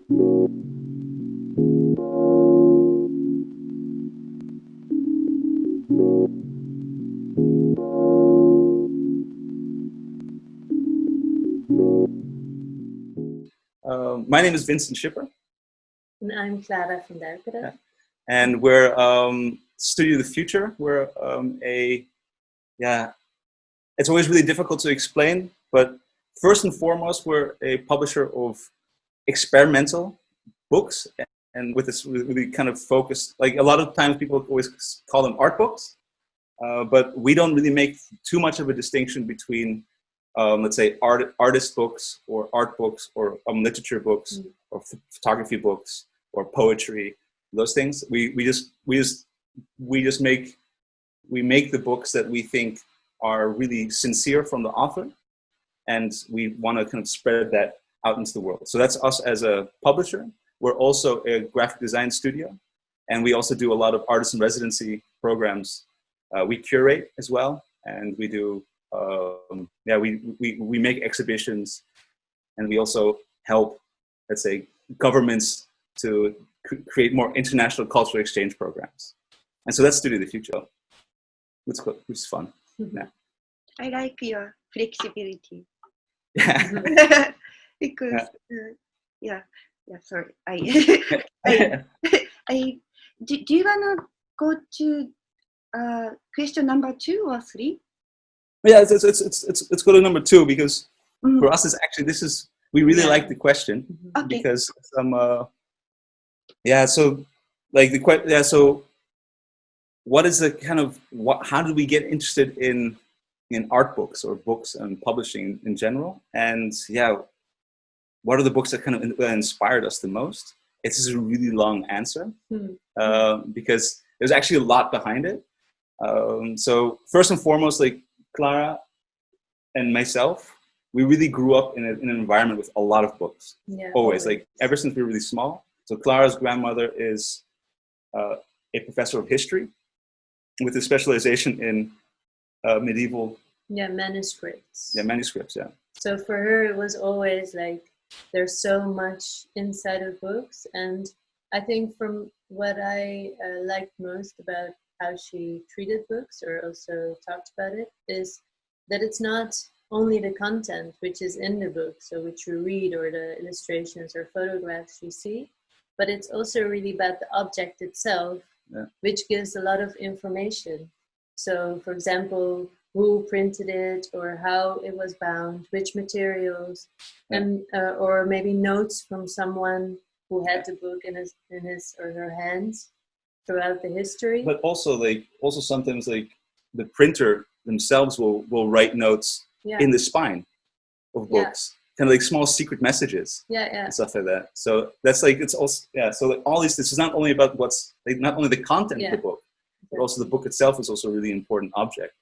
My name is Vincent Schipper. And I'm Klara from Duijkeren. And we're Studio the Future. We're it's always really difficult to explain, but first and foremost, we're a publisher of experimental books, and with this really kind of focused, like a lot of times people always call them art books, but we don't really make too much of a distinction between, let's say, artist books or art books or literature books or photography books or poetry. Those things we make the books that we think are really sincere from the author, and we want to kind of spread that out into the world. So that's us as a publisher. We're also a graphic design studio, and we also do a lot of artist in residency programs. We curate as well, and we do we make exhibitions, and we also help, let's say, governments to create more international cultural exchange programs. And so that's Studio the Future, which is fun. Yeah. I like your flexibility. Yeah. Because, sorry. Do you want to go to question number 2 or 3? Yeah, let's go to number 2, because for us, we really like the question. Okay. Because so what is the kind of, how do we get interested in art books or books and publishing in general? And what are the books that kind of inspired us the most? It's a really long answer, because there's actually a lot behind it. So first and foremost, like Klara and myself, we really grew up in an environment with a lot of books. Yeah, always, like ever since we were really small. So Klara's grandmother is a professor of history with a specialization in medieval manuscripts. Yeah, manuscripts, yeah. So for her, it was always like, there's so much inside of books. And I think from what I liked most about how she treated books, or also talked about it, is that it's not only the content which is in the book, so which you read, or the illustrations or photographs you see, but it's also really about the object itself, which gives a lot of information. So, for example, who printed it, or how it was bound, which materials, and or maybe notes from someone who had the book in his or her hands throughout the history. But also sometimes like the printer themselves will write notes in the spine of books, kind of like small secret messages, and stuff like that. So that's like, it's also so like all these, this is not only about what's like, not only the content of the book, but also the book itself is also a really important object.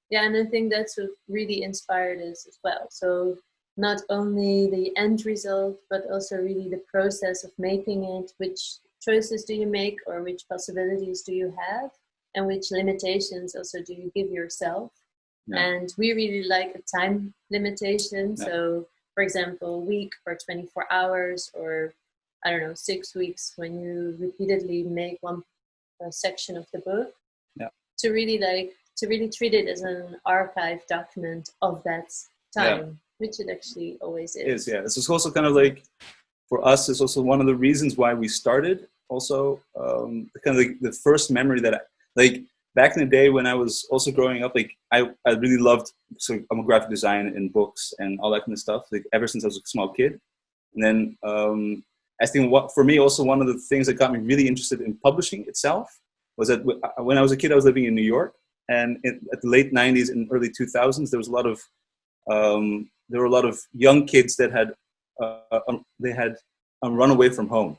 Yeah, and I think that's what really inspired us as well. So not only the end result, but also really the process of making it. Which choices do you make, or which possibilities do you have, and which limitations also do you give yourself? And we really like a time limitation. So, for example, a week or 24 hours, or I don't know, 6 weeks, when you repeatedly make one section of the book, to really treat it as an archive document of that time, which it actually always is. This is also kind of like, for us, it's also one of the reasons why we started. Also, kind of like the first memory that back in the day when I was also growing up, like I really loved graphic design and books and all that kind of stuff, like ever since I was a small kid. And then I think for me also one of the things that got me really interested in publishing itself was that when I was a kid, I was living in New York, and at the late 90s and early 2000s, there were a lot of young kids that had run away from home,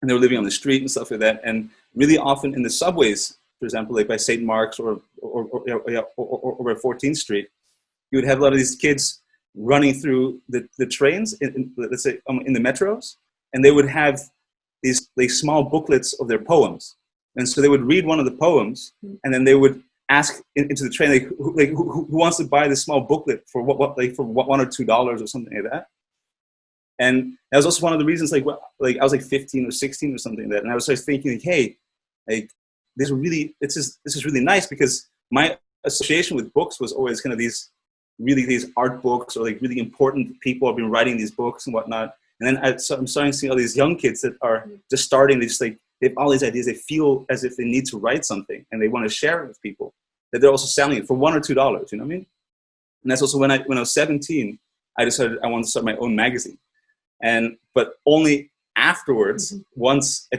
and they were living on the street and stuff like that. And really often in the subways, for example, like by St. Mark's or by 14th Street, you would have a lot of these kids running through the trains, let's say in the metros, and they would have these like small booklets of their poems. And so they would read one of the poems, and then they would ask into the train, who wants to buy this small booklet for what for $1 or $2 or something like that. And that was also one of the reasons, like I was like 15 or 16 or something like that. And I was just thinking, like, hey, like this is really nice, because my association with books was always kind of these art books, or like really important people have been writing these books and whatnot. And then I'm starting to see all these young kids that are just starting, they have all these ideas. They feel as if they need to write something and they want to share it with people, that they're also selling it for $1 or $2, you know what I mean? And that's also when I was 17, I decided I wanted to start my own magazine. But only afterwards, once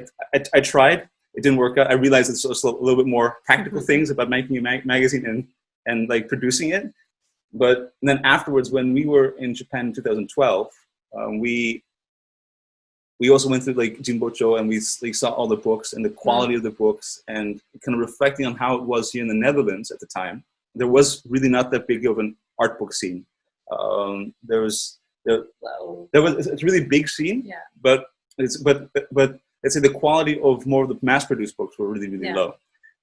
I tried, it didn't work out. I realized it's also a little bit more practical things about making a magazine and like producing it. But then afterwards, when we were in Japan in 2012, we also went through like Jimbocho, and we like saw all the books and the quality of the books, and kind of reflecting on how it was here in the Netherlands at the time. There was really not that big of an art book scene. There was it's a really big scene, but let's say the quality of more of the mass-produced books were really low.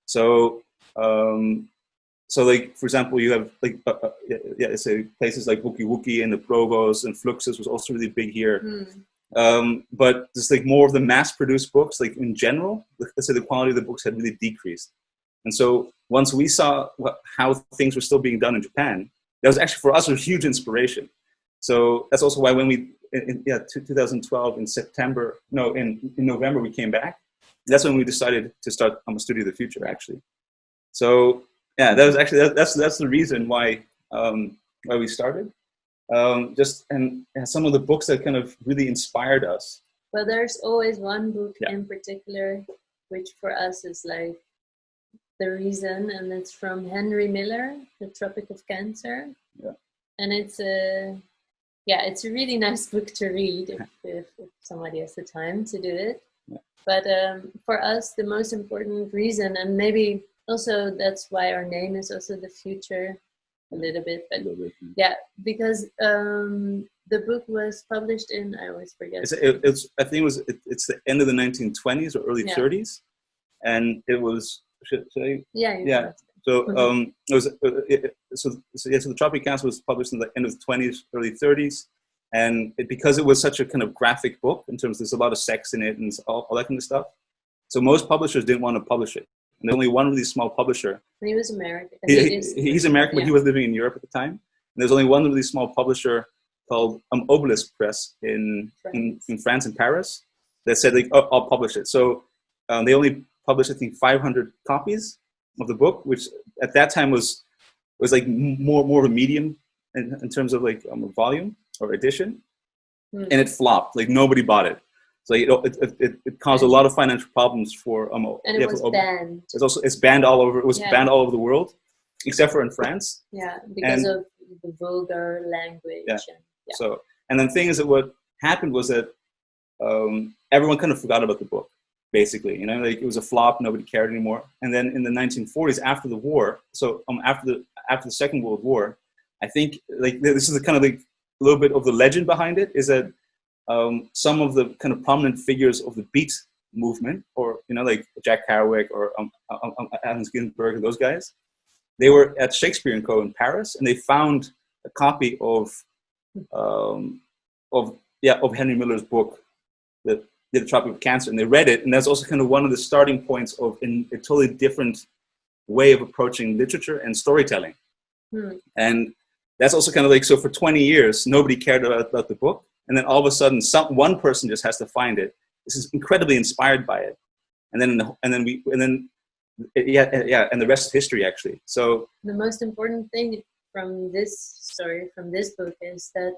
So like, for example, you have like say places like Wookie Wookie and the Provos and Fluxus was also really big here. But just like more of the mass-produced books, like in general, let's say the quality of the books had really decreased. And so once we saw how things were still being done in Japan, that was actually for us a huge inspiration. So that's also why when we, in 2012 in November we came back. That's when we decided to start Studio of the Future, actually. So yeah, that was actually that's the reason why we started. And some of the books that kind of really inspired us. Well, there's always one book in particular, which for us is like the reason, and it's from Henry Miller, The Tropic of Cancer. Yeah. And it's a really nice book to read if somebody has the time to do it. Yeah. But for us, the most important reason, and maybe also that's why our name is also The Future, a little bit, but because the book was published in, I always forget. It's the end of the 1920s or early 30s, and it was. Should I? Yeah. So it was so the Tropic Cancer was published in the end of the 20s, early 30s, and because it was such a kind of graphic book in terms of there's a lot of sex in it and all that kind of stuff. So most publishers didn't want to publish it. And there's only one really small publisher. And he was American. He's American, but he was living in Europe at the time. And there's only one really small publisher called Obelisk Press in France, in Paris, that said, like, oh, I'll publish it. So they only published, I think, 500 copies of the book, which at that time was like more of a medium in terms of like volume or edition. And it flopped. Like nobody bought it. So it caused a lot of financial problems for and it was banned. It's banned all over. It was banned all over the world, except for in France. Yeah, because of the vulgar language. Yeah. So, and then the thing is that what happened was that everyone kind of forgot about the book, basically. You know, like it was a flop. Nobody cared anymore. And then in the 1940s, after the war, so after the Second World War, I think like this is kind of like a little bit of the legend behind it is that. Some of the kind of prominent figures of the Beat movement, or like Jack Kerouac or Allen Ginsberg and those guys, they were at Shakespeare & Co. in Paris, and they found a copy of Henry Miller's book, The Tropic of Cancer, and they read it, and that's also kind of one of the starting points of a totally different way of approaching literature and storytelling. And that's also kind of like, so for 20 years, nobody cared about the book. And then all of a sudden, one person just has to find it. This is incredibly inspired by it, and then the rest is history, actually. So the most important thing from this story, from this book, is that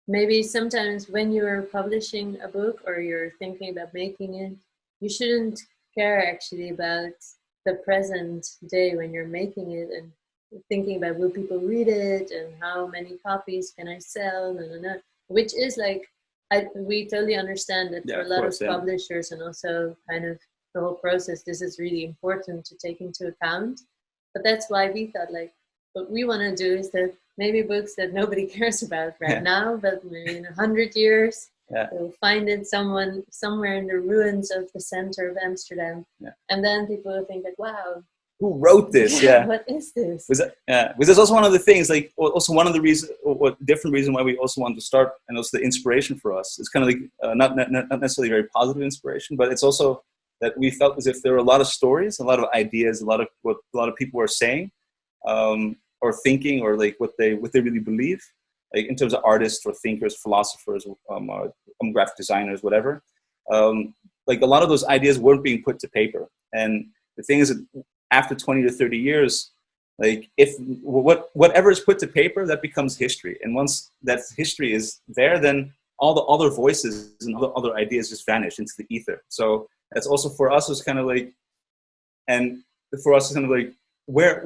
maybe sometimes when you're publishing a book or you're thinking about making it, you shouldn't care actually about the present day when you're making it and thinking about will people read it and how many copies can I sell, which is like, we totally understand that for a lot of publishers and also kind of the whole process, this is really important to take into account. But that's why we thought like, what we want to do is that maybe books that nobody cares about now, but maybe in 100 years, they'll find it somewhere in the ruins of the center of Amsterdam. And then people will think like, wow, who wrote this? Yeah. What is this? Because that's also one of the things, like, also one of the reasons, or different reason why we also wanted to start, and also the inspiration for us. It's kind of like, not necessarily very positive inspiration, but it's also that we felt as if there were a lot of stories, a lot of ideas, a lot of what a lot of people were saying, or thinking, or like what they really believe, like in terms of artists or thinkers, philosophers, graphic designers, whatever. Like a lot of those ideas weren't being put to paper. And the thing is that after 20 to 30 years, like if whatever is put to paper, that becomes history. And once that history is there, then all the other voices and other ideas just vanish into the ether. So that's also for us was kind of like, and for us it's kind of like, where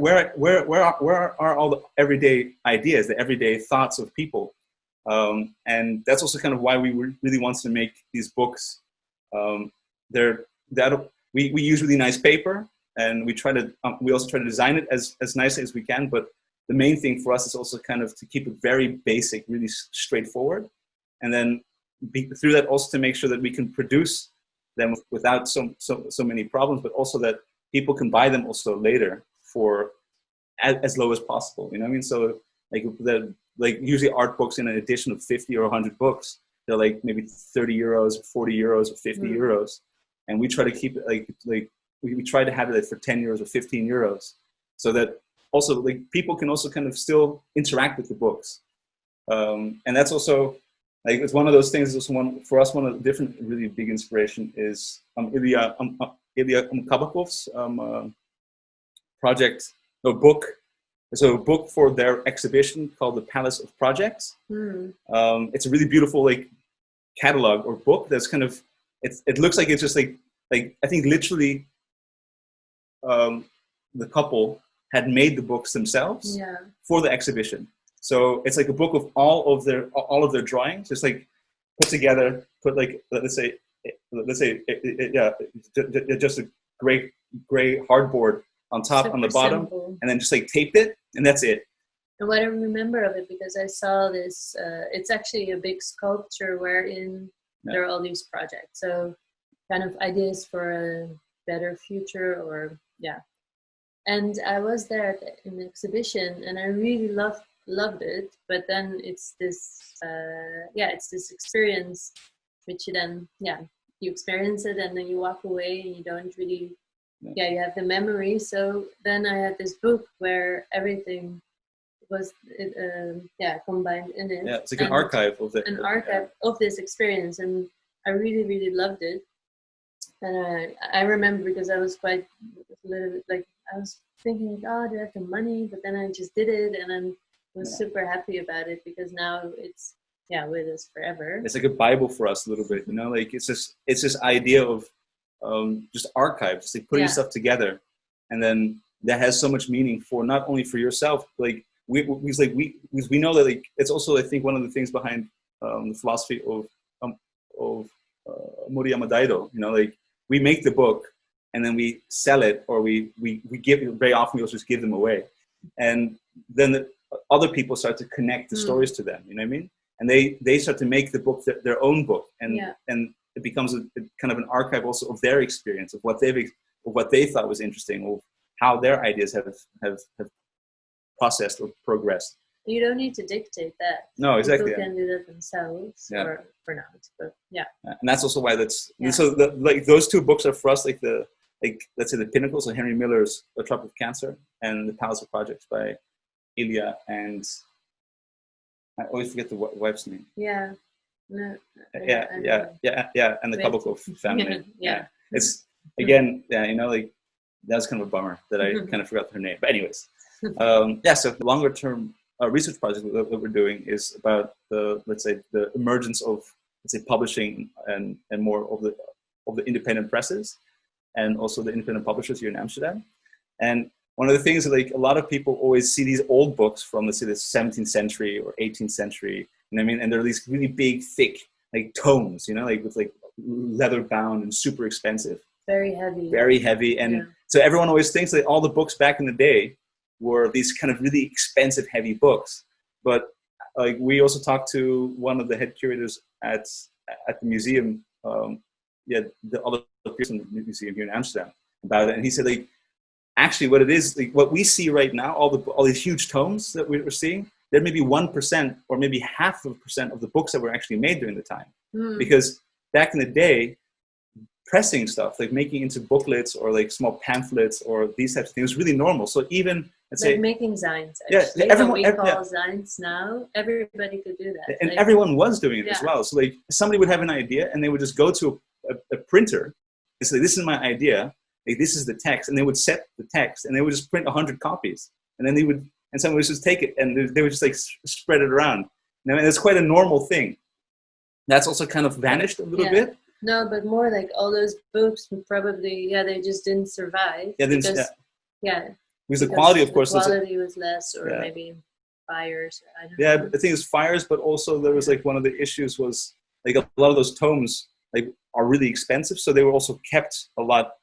are all the everyday ideas, the everyday thoughts of people? And that's also kind of why we really wanted to make these books. We use really nice paper, and we also try to design it as nicely as we can. But the main thing for us is also kind of to keep it very basic, really straightforward, and then through that also to make sure that we can produce them without so many problems, but also that people can buy them also later for as low as possible. You know what I mean? So like usually art books in an edition of 50 or 100 books, they're like maybe 30 euros, 40 euros, or 50 euros. And we try to keep it like we try to have it for 10 euros or 15 euros, so that also like people can also kind of still interact with the books. And that's also like, it's one of those things. It's one for us. One of the different really big inspiration is Ilya Kabakov's project, a book. So a book for their exhibition called The Palace of Projects. It's a really beautiful like catalog or book that's kind of, it looks like it's just like I think literally the couple had made the books themselves for the exhibition. So it's like a book of all of their drawings, just like put together, put like let's say just a gray hardboard on top, on the bottom, simple. And then just like taped it, and that's it. And what I remember of it, because I saw this, it's actually a big sculpture wherein there are all these projects. So kind of ideas for a better future, or And I was there in the exhibition, and I really loved it. But then it's this, it's this experience, which you then, you experience it, and then you walk away, and you don't really, you have the memory. So then I had this book where everything was combined in it. Yeah, it's like an archive of it. An archive of this experience, and I really loved it. And I remember, because I was quite like, I was thinking, oh, do I have the money? But then I just did it, and I was super happy about it, because now it's with us forever. It's like a Bible for us a little bit, you know. Like it's this idea of just archives, like putting stuff together, and then that has so much meaning for not only for yourself, like we know that like it's also, I think, one of the things behind the philosophy of Murayama Daido. You know, like we make the book and then we sell it, or we give, very often we also just give them away, and then other people start to connect the stories to them. You know what I mean? And they start to make the book their own book, and it becomes a kind of an archive also of their experience, of what they thought was interesting, of how their ideas have processed or progressed. You don't need to dictate that. No, exactly. People can do that themselves, or for now. But and that's also why so like those two books are for us like let's say the pinnacle. So Henry Miller's A Tropic of Cancer and The Palace of Projects by Ilya, and I always forget the wife's name. And the Kabakov family. It's again, you know, like that was kind of a bummer that I kind of forgot her name. But anyways, so the longer term research project that we're doing is about the emergence of, let's say, publishing and more of the independent presses, and also the independent publishers here in Amsterdam. And one of the things that like a lot of people always see these old books from, let's say, the 17th century or 18th century, you know what I mean? And they're these really big, thick, like tomes, you know, like with like leather bound and super expensive. Very heavy. Very heavy. And so everyone always thinks that all the books back in the day were these kind of really expensive, heavy books. But like we also talked to one of the head curators at the museum, the other Pearson Museum here in Amsterdam, about it. And he said, like, actually what it is, like what we see right now, all these huge tomes that we're seeing, there may be 1% or maybe 0.5% of the books that were actually made during the time. Because back in the day, pressing stuff, like making into booklets or like small pamphlets or these types of things was really normal. So even, let's say, making zines, actually, everyone, what we call zines now, everybody could do that. And everyone was doing it as well. So like somebody would have an idea and they would just go to a printer and say, this is my idea, like, this is the text, and they would set the text and they would just print 100 copies. And then they would, and someone would just take it and they would just like spread it around. And it's quite a normal thing. That's also kind of vanished a little bit. No, but more like all those books probably, they just didn't survive. Because the quality, of course, the quality was less, or maybe fires. Or I don't know. The thing is fires, but also there was like one of the issues was like a lot of those tomes like are really expensive, so they were also kept a lot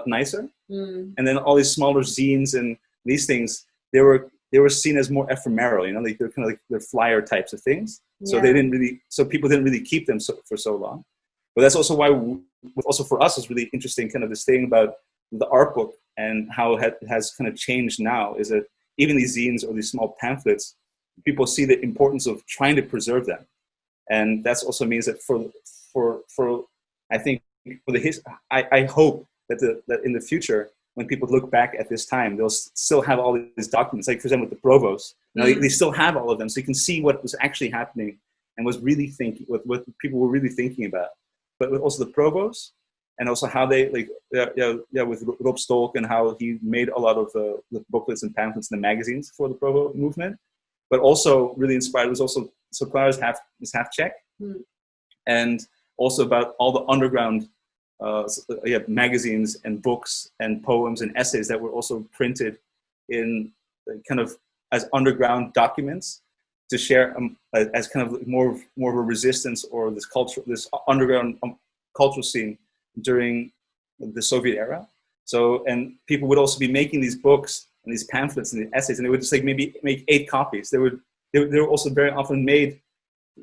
nicer. And then all these smaller zines and these things, they were seen as more ephemeral, you know, like they're kind of like they're flyer types of things. So so people didn't really keep them for so long. But that's also why, also for us, is really interesting, kind of this thing about the art book and how it has kind of changed now, is that even these zines or these small pamphlets, people see the importance of trying to preserve them. And that also means that for I think, for the I hope that in the future, when people look back at this time, they'll still have all these documents, like for example with the provost. You know, they still have all of them, so you can see what was actually happening and was really thinking, what people were really thinking about. But with also the provost, and also how they with Rob Stolk, and how he made a lot of the booklets and pamphlets and the magazines for the provo movement. But also really inspired was also, so Klara's half Czech, and also about all the underground magazines and books and poems and essays that were also printed in kind of as underground documents to share as kind of more of a resistance, or this underground cultural scene during the Soviet era. So, and people would also be making these books and these pamphlets and the essays, and they would just like maybe make 8 copies. They were also very often made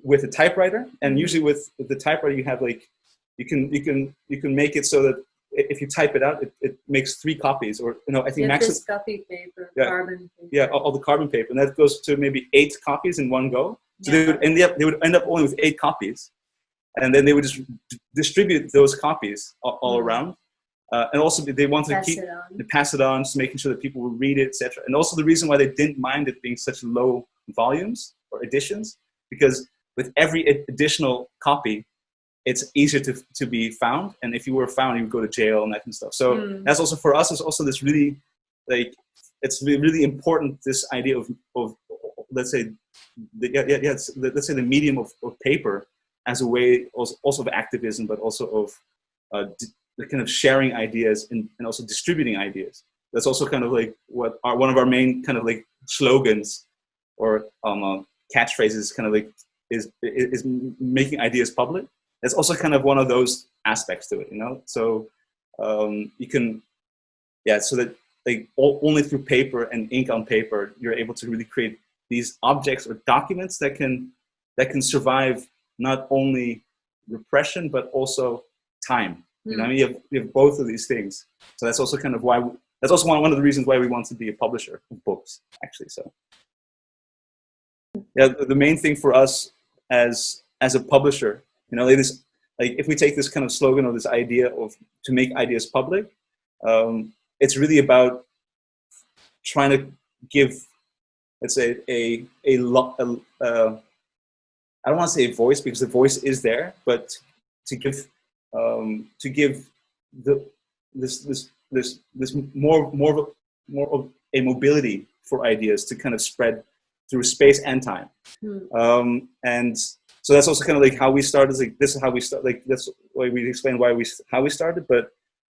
with a typewriter, and usually with the typewriter you have like, you can make it so that if you type it out, it makes 3 copies, or I think this copy paper, carbon paper. Yeah, all the carbon paper, and that goes to maybe 8 copies in one go. So they would end up only with 8 copies, and then they would just distribute those copies all around. And also they wanted to pass it on, just making sure that people would read it, etc. And also the reason why they didn't mind it being such low volumes or editions, because with every additional copy, it's easier to be found, and if you were found, you would go to jail and that kind of stuff. So that's also for us. It's also this really, like, it's really important. This idea of let's say, let's say the medium of paper as a way also of activism, but also of the kind of sharing ideas and also distributing ideas. That's also kind of like one of our main kind of like slogans or catchphrases. Kind of like is making ideas public. That's also kind of one of those aspects to it, So you can, so that like only through paper and ink on paper, you're able to really create these objects or documents that can survive not only repression but also time. You have both of these things. So that's also kind of why that's also one of the reasons why we want to be a publisher of books, actually. So the main thing for us as a publisher. Like if we take this kind of slogan or this idea of to make ideas public, it's really about trying to give, let's say, I don't want to say a voice, because the voice is there, but to give this more of a mobility for ideas to kind of spread through space and time. And so that's also kind of like how we started. Like this is how we start. Like that's why we explain how we started. But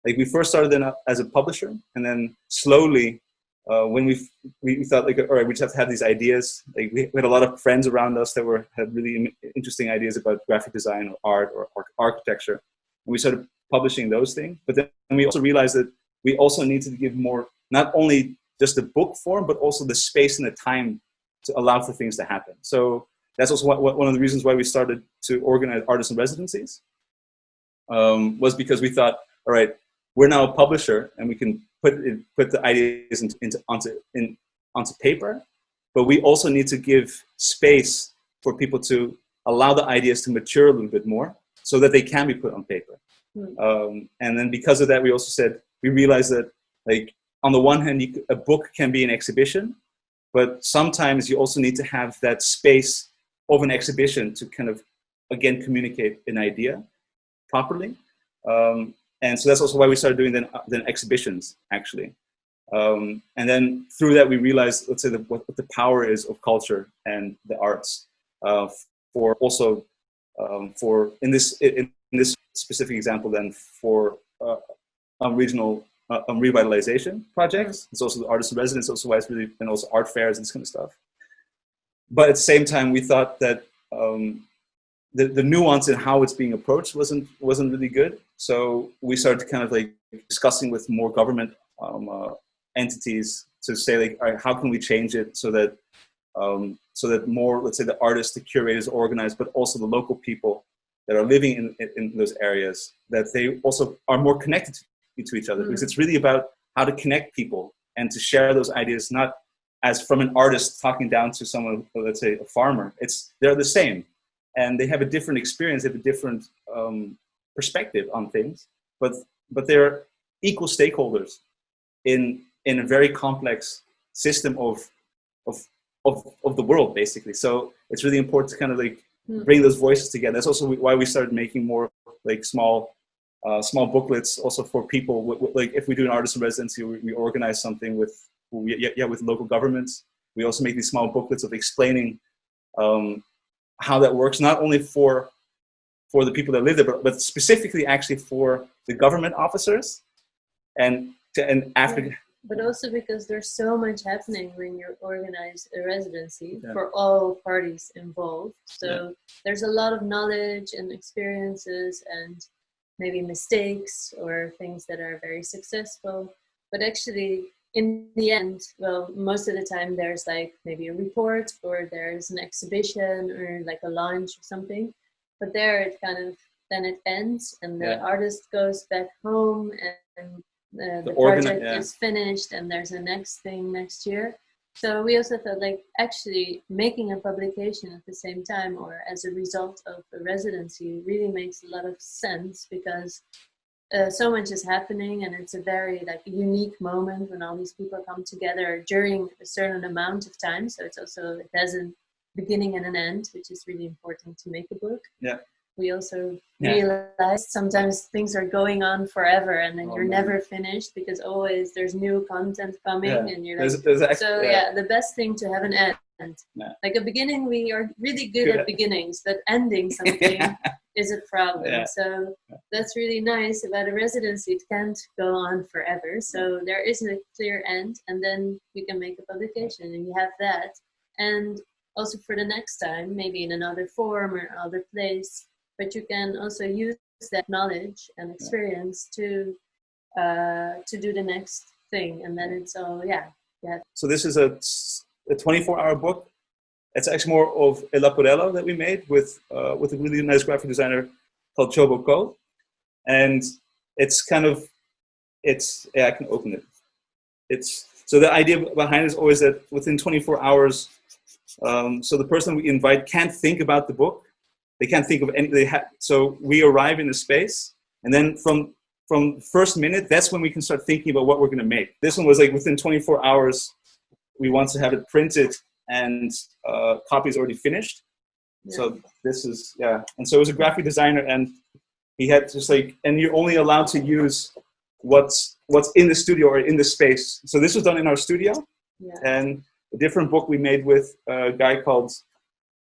like we first started as a publisher, and then slowly, when we thought like, all right, we just have to have these ideas. Like we had a lot of friends around us that had really interesting ideas about graphic design or art or architecture, and we started publishing those things. But then we also realized that we also needed to give more, not only just the book form, but also the space and the time to allow for things to happen. So that's also one of the reasons why we started to organize artisan residencies, was because we thought, all right, we're now a publisher and we can put the ideas onto paper, but we also need to give space for people to allow the ideas to mature a little bit more so that they can be put on paper. And then because of that, we also said, we realized that, like, on the one hand, a book can be an exhibition, but sometimes you also need to have that space of an exhibition to kind of, again, communicate an idea properly. And so that's also why we started doing then exhibitions, actually. And then through that, we realized, let's say, what the power is of culture and the arts for also for in this specific example, then for regional revitalization projects. It's also the artist in residence, also why it's really, and also art fairs and this kind of stuff. But at the same time, we thought that the nuance in how it's being approached wasn't really good. So we started kind of like discussing with more government entities to say, like, all right, how can we change it so that more, let's say, the artists, the curators, organized, but also the local people that are living in those areas, that they also are more connected to each other, because it's really about how to connect people and to share those ideas, not as from an artist talking down to someone, let's say a farmer. They're the same, and they have a different experience, they have a different perspective on things, but they're equal stakeholders in a very complex system of the world, basically. So it's really important to kind of like bring those voices together. That's also why we started making more like small booklets also for people. Like if we do an artist in residency, we organize something with local governments. We also make these small booklets of explaining how that works, not only for the people that live there, but specifically actually for the government officers and after. But also because there's so much happening when you organize a residency for all parties involved. So there's a lot of knowledge and experiences and maybe mistakes or things that are very successful. But actually, in the end, well, most of the time there's like maybe a report or there's an exhibition or like a launch or something. But there it kind of, then it ends and the artist goes back home and the project is finished and there's a next thing next year. So we also thought, like, actually making a publication at the same time or as a result of a residency really makes a lot of sense, because so much is happening and it's a very like unique moment when all these people come together during a certain amount of time. So it's also, it has a beginning and an end, which is really important to make a book. We also realize sometimes things are going on forever and then you're never finished, because always there's new content coming and you're like, the best thing to have an end. Like a beginning, we are really good at beginnings, but ending something is a problem. So that's really nice about a residency. It can't go on forever. So there is a clear end, and then you can make a publication and you have that. And also for the next time, maybe in another form or another place, but you can also use that knowledge and experience to do the next thing, and then it's all So this is a 24-hour book. It's actually more of a Laporello that we made with a really nice graphic designer called Chobo Ko, and it's kind of I can open it. So the idea behind it is always that within 24 hours, so the person we invite can't think about the book. They can't think of any. So we arrive in the space, and then from first minute, that's when we can start thinking about what we're going to make. This one was like within 24 hours, we want to have it printed and copies already finished. So this is and so it was a graphic designer, and he had just like, and you're only allowed to use what's in the studio or in the space. So this was done in our studio, and a different book we made with a guy called.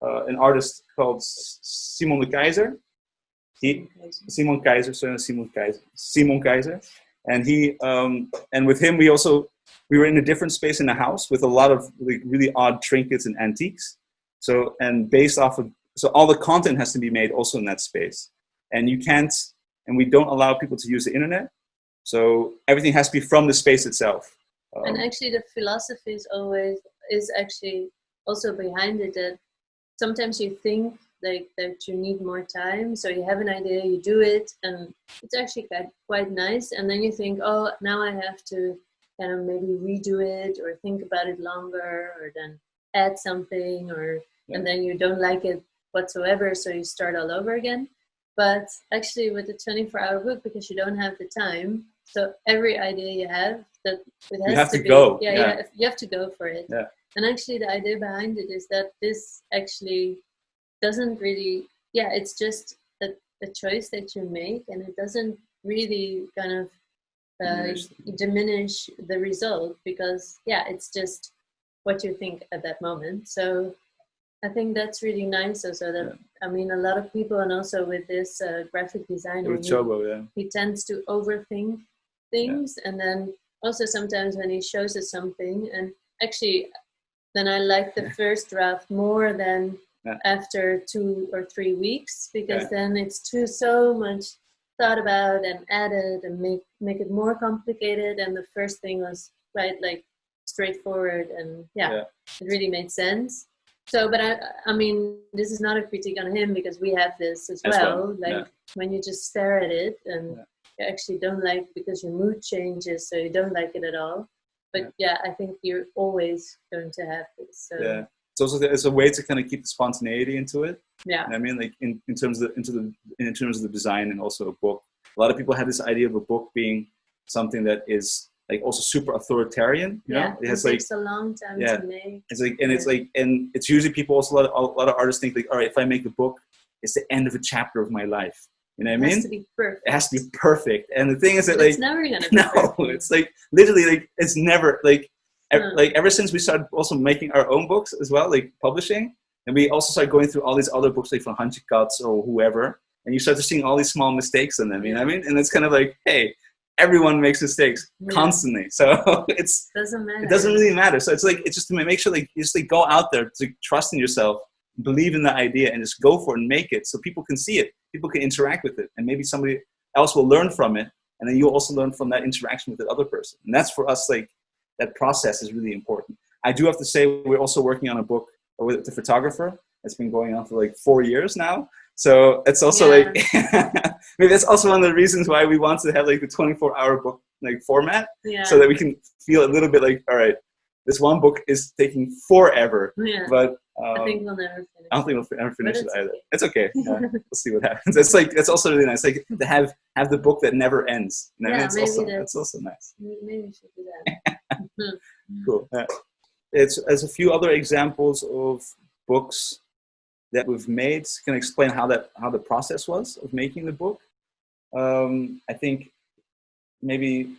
An artist called Simon Keizer. Simon Keizer. And he, and with him, we were in a different space in the house with a lot of like really odd trinkets and antiques. So, and based off of, so all the content has to be made also in that space. And we don't allow people to use the internet. So everything has to be from the space itself. And actually the philosophy is actually also behind it, that sometimes you think like that you need more time. So you have an idea, you do it, and it's actually quite nice. And then you think, oh, now I have to kind of maybe redo it or think about it longer, or then add something, or and then you don't like it whatsoever, so you start all over again. But actually with the 24-hour book, because you don't have the time, so every idea you have, that it has you have to to be, go. you have to go for it. Yeah. And actually the idea behind it is that this actually doesn't really, it's just a choice that you make, and it doesn't really kind of diminish the result, because it's just what you think at that moment. So I think that's really nice also, that I mean, a lot of people, and also with this graphic designer, he tends to overthink things, and then also sometimes when he shows us something, and actually then I like the first draft more than after 2 or 3 weeks, because then it's so much thought about and added and make it more complicated, and the first thing was quite like straightforward, and it really made sense. So, but I mean, this is not a critique on him, because we have this as well. Like when you just stare at it and you actually don't like it because your mood changes, so you don't like it at all. But I think you're always going to have this. So. It's also it's a way to kind of keep the spontaneity into it. Yeah. I mean, like in terms of in terms of the design, and also a book. A lot of people have this idea of a book being something that is like also super authoritarian. You know? It takes a long time to make. It's like, and it's usually people also, a lot of artists think like, all right, if I make a book, it's the end of a chapter of my life. You know what I mean? It has to be perfect. It has to be perfect. And the thing is that but it's never gonna be perfect. It's like literally like it's never like like ever since we started also making our own books as well, like publishing, and we also started going through all these other books like from Hunchicotts or whoever, and you start to seeing all these small mistakes in them. You know what I mean? And it's kind of like, hey, everyone makes mistakes constantly, so it doesn't really matter. So it's like, it's just to make sure like you just like go out there to trust in yourself, believe in the idea, and just go for it and make it, so people can see it, people can interact with it, and maybe somebody else will learn from it, and then you'll also learn from that interaction with the other person. And that's for us, like that process is really important. I do have to say we're also working on a book with the photographer. It's been going on for like 4 years now. So it's also like, maybe that's also one of the reasons why we want to have like the 24-hour book like format, so that we can feel a little bit like, all right, this one book is taking forever, but I think we'll never finish. I don't think we'll ever finish it either. Okay. It's okay. We'll see what happens. It's like, it's also really nice, like to have the book that never ends. You know? It's also nice. Maybe we should do that. Cool. There's a few other examples of books that we've made. Can I explain how the process was of making the book? I think maybe,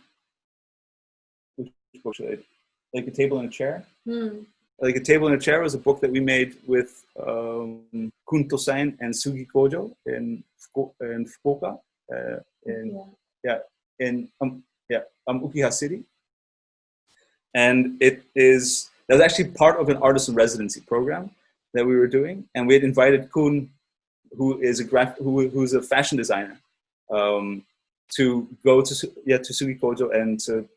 which book should I? Like A Table and a Chair. Like A Table and a Chair was a book that we made with Kun Tosain and Sugi Kojo in Fukuoka, in Ukiha City. And that was actually part of an artist in residency program that we were doing, and we had invited Kun, who's a fashion designer, to go to Sugi Kojo and to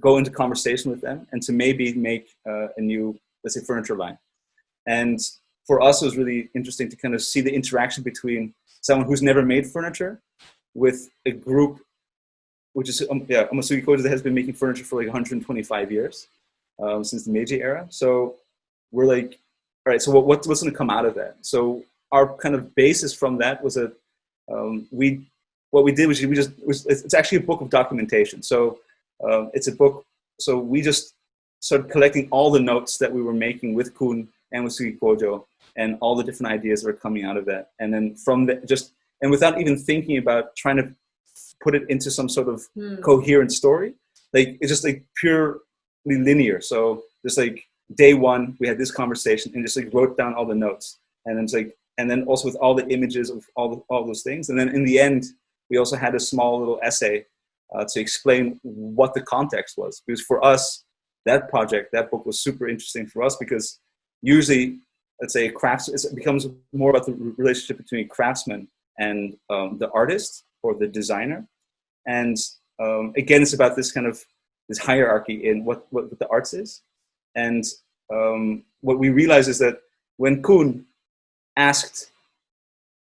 go into conversation with them, and to maybe make a new, let's say, furniture line. And for us, it was really interesting to kind of see the interaction between someone who's never made furniture with a group, which is Sugi Kojo, that has been making furniture for like 125 years, since the Meiji era. So we're like, all right, so what's going to come out of that? So our kind of basis from that was it's actually a book of documentation. So it's a book. So we just started collecting all the notes that we were making with Kun and with Sugi Kojo, and all the different ideas that were coming out of that. And then from that, and without even thinking about trying to put it into some sort of coherent story, like it's just like purely linear. So just like day one, we had this conversation and just like wrote down all the notes, and then it's like, and then also with all the images of all those things. And then in the end, we also had a small little essay to explain what the context was. Because for us, that book was super interesting for us, because usually, let's say it becomes more about the relationship between craftsman and the artist or the designer. And again, it's about this kind of this hierarchy in what the arts is. And what we realized is that when Kun asked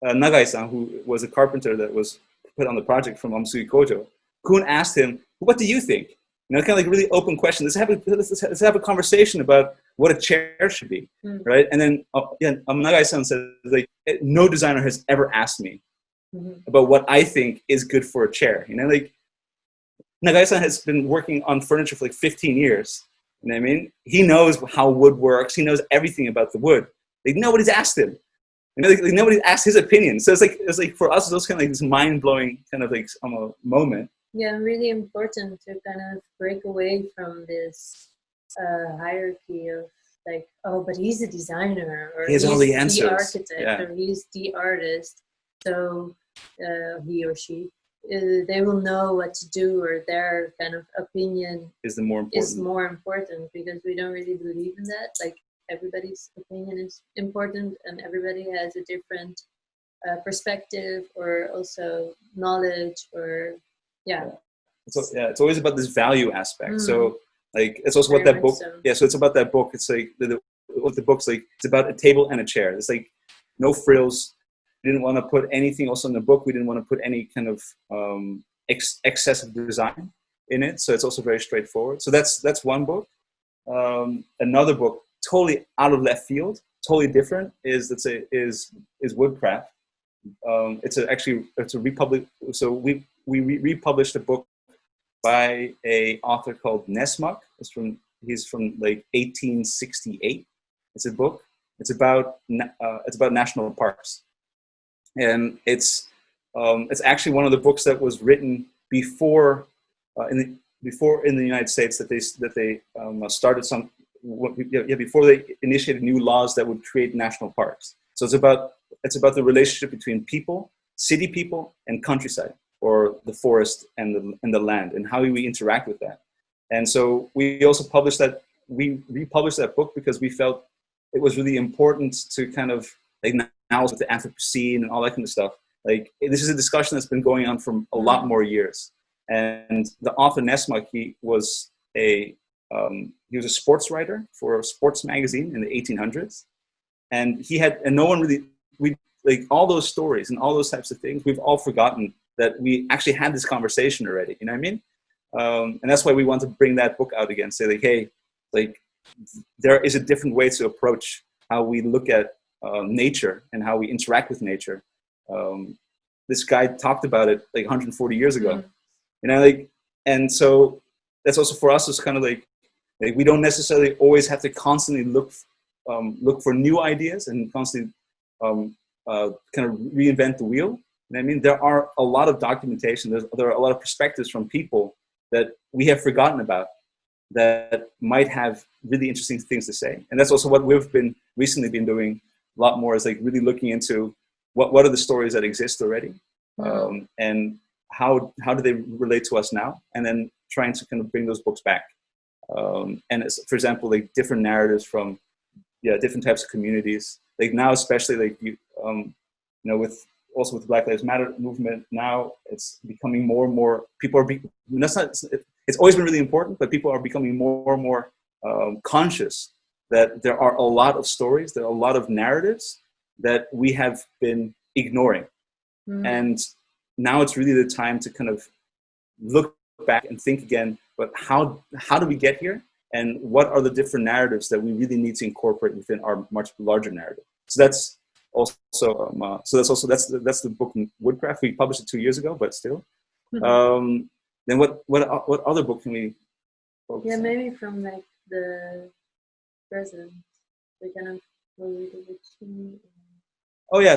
Nagai-san, who was a carpenter that was put on the project from Amsui Kojo, Kun asked him, "What do you think?" Kind of like a really open question. Let's have a conversation about what a chair should be, right? And then Nagai-san said, like, no designer has ever asked me about what I think is good for a chair. Like Nagai-san has been working on furniture for like 15 years. You know what I mean? He knows how wood works. He knows everything about the wood. Like nobody's asked him. Like nobody's asked his opinion. So it's like for us, it's also kind of like this mind-blowing kind of like moment. Yeah, really important to kind of break away from this hierarchy of like, oh, but he's a designer, or he has all the answers. The architect, or he's the artist. So he or she, they will know what to do, or their kind of opinion is more important because we don't really believe in that. Like everybody's opinion is important, and everybody has a different perspective, or also knowledge, or So it's always about this value aspect. So like it's also what that book. So. Yeah, so it's about that book. It's like what the book's like. It's about a table and a chair. It's like no frills. We didn't want to put anything also in the book. We didn't want to put any kind of excessive design in it. So it's also very straightforward. So that's one book. Another book, totally out of left field, totally different, is Woodcraft. It's a republic. So we republished a book by a author called Nesmak. He's from like 1868. It's a book. It's about national parks, and it's actually one of the books that was written before in the United States that they started before they initiated new laws that would create national parks. So it's about the relationship between people, city people, and countryside, or the forest and the land, and how we interact with that. And so we also republished that book because we felt it was really important to kind of like now with the Anthropocene and all that kind of stuff. Like this is a discussion that's been going on for a lot more years. And the author Nesmak, he was a sports writer for a sports magazine in the 1800s, and no one really, like all those stories and all those types of things, we've all forgotten that we actually had this conversation already. You know what I mean? And that's why we want to bring that book out again. Say like, hey, like there is a different way to approach how we look at nature and how we interact with nature. This guy talked about it like 140 years ago. You know, like, and so that's also for us. It's kind of like we don't necessarily always have to constantly look for new ideas and constantly kind of reinvent the wheel. You know what I mean? There are a lot of documentation. There are a lot of perspectives from people that we have forgotten about that might have really interesting things to say. And that's also what we've recently been doing a lot more, is like really looking into what are the stories that exist already, and how do they relate to us now, and then trying to kind of bring those books back. And for example, like different narratives from different types of communities. Like now, especially like with the Black Lives Matter movement, now it's becoming more and more people are. It's always been really important, but people are becoming more and more conscious that there are a lot of stories, there are a lot of narratives that we have been ignoring, and now it's really the time to kind of look back and think again. But how do we get here, and what are the different narratives that we really need to incorporate within our much larger narrative? So that's also that's the book Woodcraft. We published it 2 years ago, but still. Then what other book can we focus on? Maybe from like the present, we kind of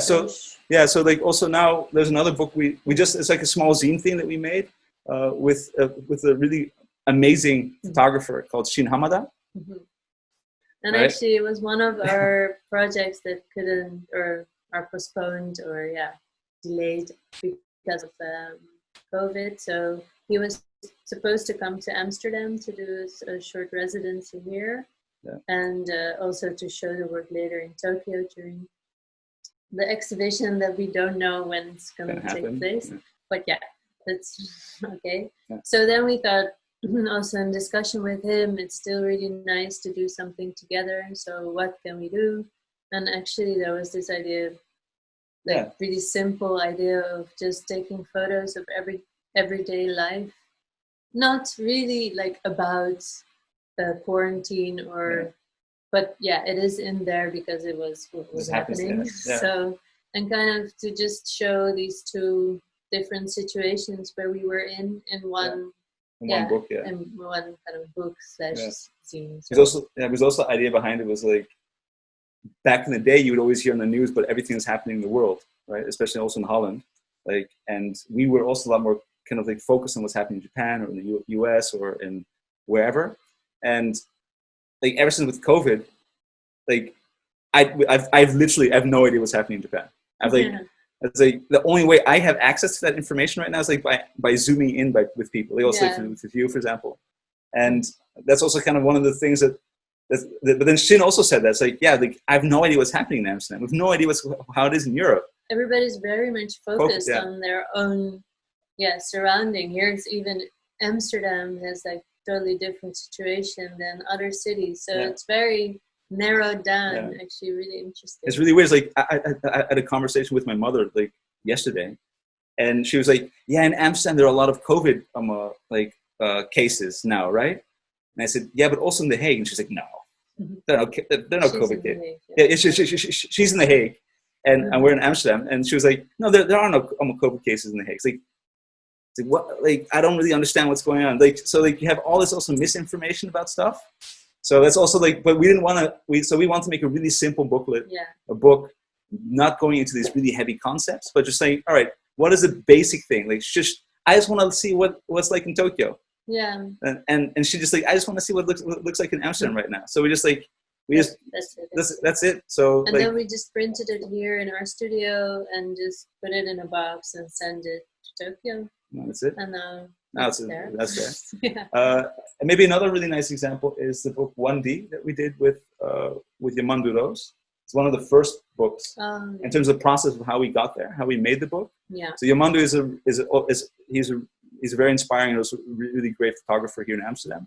so like also now there's another book we just, it's like a small zine thing that we made with a really amazing photographer called Shin Hamada. And right? Actually it was one of our projects that couldn't, or are postponed, or delayed because of COVID. So he was supposed to come to Amsterdam to do a short residency here, and also to show the work later in Tokyo during the exhibition that we don't know when it's going to take place. But that's okay. So then we thought, also in discussion with him, it's still really nice to do something together. So what can we do? And actually there was this idea of like really simple idea of just taking photos of everyday life, not really like about the quarantine or, but yeah, it is in there because it was what was happening. So, and kind of to just show these two different situations where we were in one. One book, and one kind of book / zine. So. There's also the idea behind it was like, back in the day, you would always hear on the news, but everything that's happening in the world, right? Especially also in Holland, like, and we were also a lot more kind of like focused on what's happening in Japan or in the US or in wherever, and like ever since with COVID, like I've literally I have no idea what's happening in Japan. It's like the only way I have access to that information right now is like by zooming in with people. Like also with you, for example. And that's also kind of one of the things that but then Shin also said that. It's like, like I have no idea what's happening in Amsterdam. I have no idea how it is in Europe. Everybody's very much focused on their own surrounding. Here it's even Amsterdam has like totally different situation than other cities. So it's very narrowed down, actually really interesting. It's really weird. It's like I had a conversation with my mother like yesterday, and she was like, in Amsterdam there are a lot of COVID cases now, right? And I said, but also in The Hague. And she's like, no, there are no COVID cases. She's in The Hague, and we're in Amsterdam. And she was like, no, there are no COVID cases in The Hague. It's like what? Like I don't really understand what's going on. Like so, like you have all this also misinformation about stuff. So that's also like, but we didn't want to. We want to make a really simple booklet, a book, not going into these really heavy concepts, but just saying, all right, what is the basic thing? Like, I just want to see what's like in Tokyo. Yeah. And she just like, I just want to see what looks like in Amsterdam right now. So that's it. So and then we just printed it here in our studio and just put it in a box and send it to Tokyo. No, that's it. And now that's there. And maybe another really nice example is the book 1D that we did with Yamandu Rose. It's one of the first books in terms of the process of how we got there, how we made the book. Yeah. So Yamandu he's a very inspiring, also really great photographer here in Amsterdam.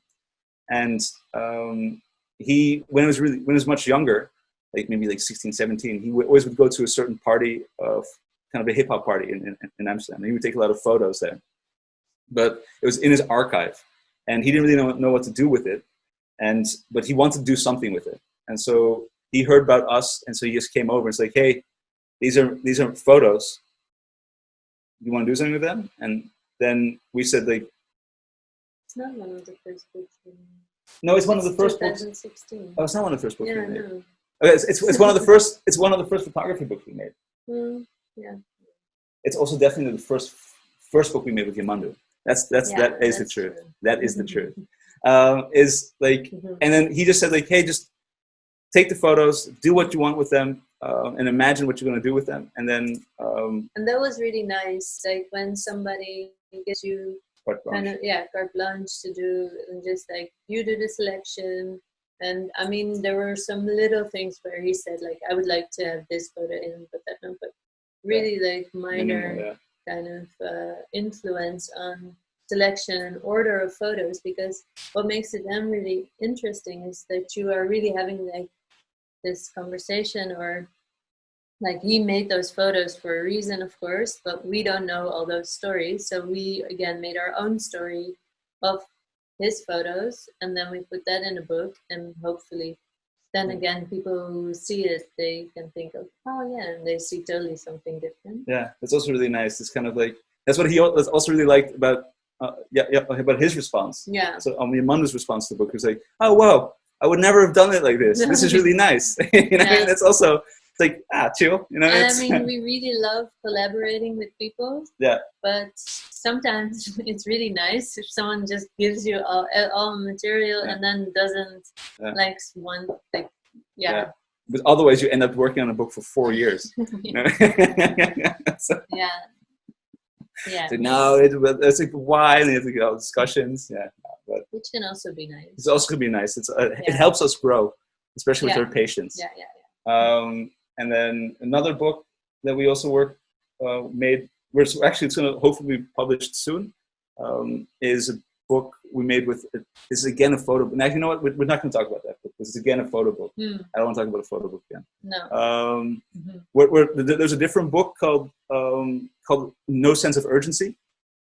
And when he was much younger, like maybe like 16, 17, he always would go to a certain party of kind of a hip hop party in Amsterdam. And he would take a lot of photos there. But it was in his archive, and he didn't really know what to do with it. But he wanted to do something with it. And so he heard about us, and so he just came over and said, like, hey, these are photos. You want to do something with them? And then we said, like, it's not one of the first books. No, it's one of the first 2016. books. Oh, it's not one of the first books we made. No. Okay, it's one of the first. It's one of the first photography books we made. Yeah. It's also definitely the first book we made with Yamandu. That is the truth. True. That is the truth. Is like, and then he just said, like, hey, just take the photos, do what you want with them, and imagine what you're going to do with them, and then. And that was really nice. Like when somebody gives you kind of carte blanche to do, and just like you do the selection. And I mean, there were some little things where he said, like, I would like to have this photo in, but that no, but really like minor kind of influence on selection and order of photos, because what makes it then really interesting is that you are really having like this conversation, or like he made those photos for a reason, of course, but we don't know all those stories. So we again made our own story of his photos, and then we put that in a book, and hopefully then again people who see it, they can think of, oh yeah, and they see totally something different. Yeah, that's also really nice. It's kind of like, that's what he also really liked about about his response. Yeah. So Yamandu's response to the book was like, oh wow, I would never have done it like this. This is really nice. You know, and it's also, it's like, chill, you know. And I mean, we really love collaborating with people. Yeah. But sometimes it's really nice if someone just gives you all material and then doesn't like one thing. Yeah. But otherwise, you end up working on a book for 4 years. You know? So, yeah. So no, it's like why, and you have to go discussions. Yeah. But which can also be nice. It's also going to be nice. It helps us grow, especially with our patience. Yeah. And then another book that we also made, which actually it's going to hopefully be published soon, is a book we made with, is again a photo. Now, you know what? We're not going to talk about that, but This is again a photo book. I don't want to talk about a photo book again. No. There's a different book called No Sense of Urgency.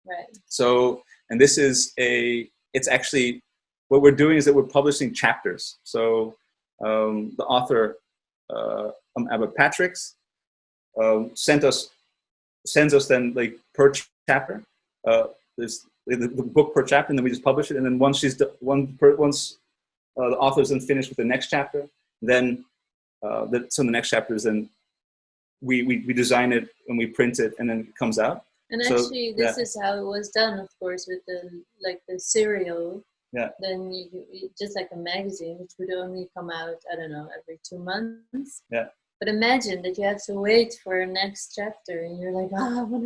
Right. So, and this is it's actually, what we're doing is that we're publishing chapters. So the author, Abbott Patricks, sends us then like per chapter. There's the book per chapter, and then we just publish it. And then once the author's then finished with the next chapter, then so the next chapter is then we design it and we print it, and then it comes out. And actually, this is how it was done, of course, with the serial. Yeah. Then you just like a magazine, which would only come out, I don't know, every 2 months. Yeah. But imagine that you have to wait for a next chapter, and you're like,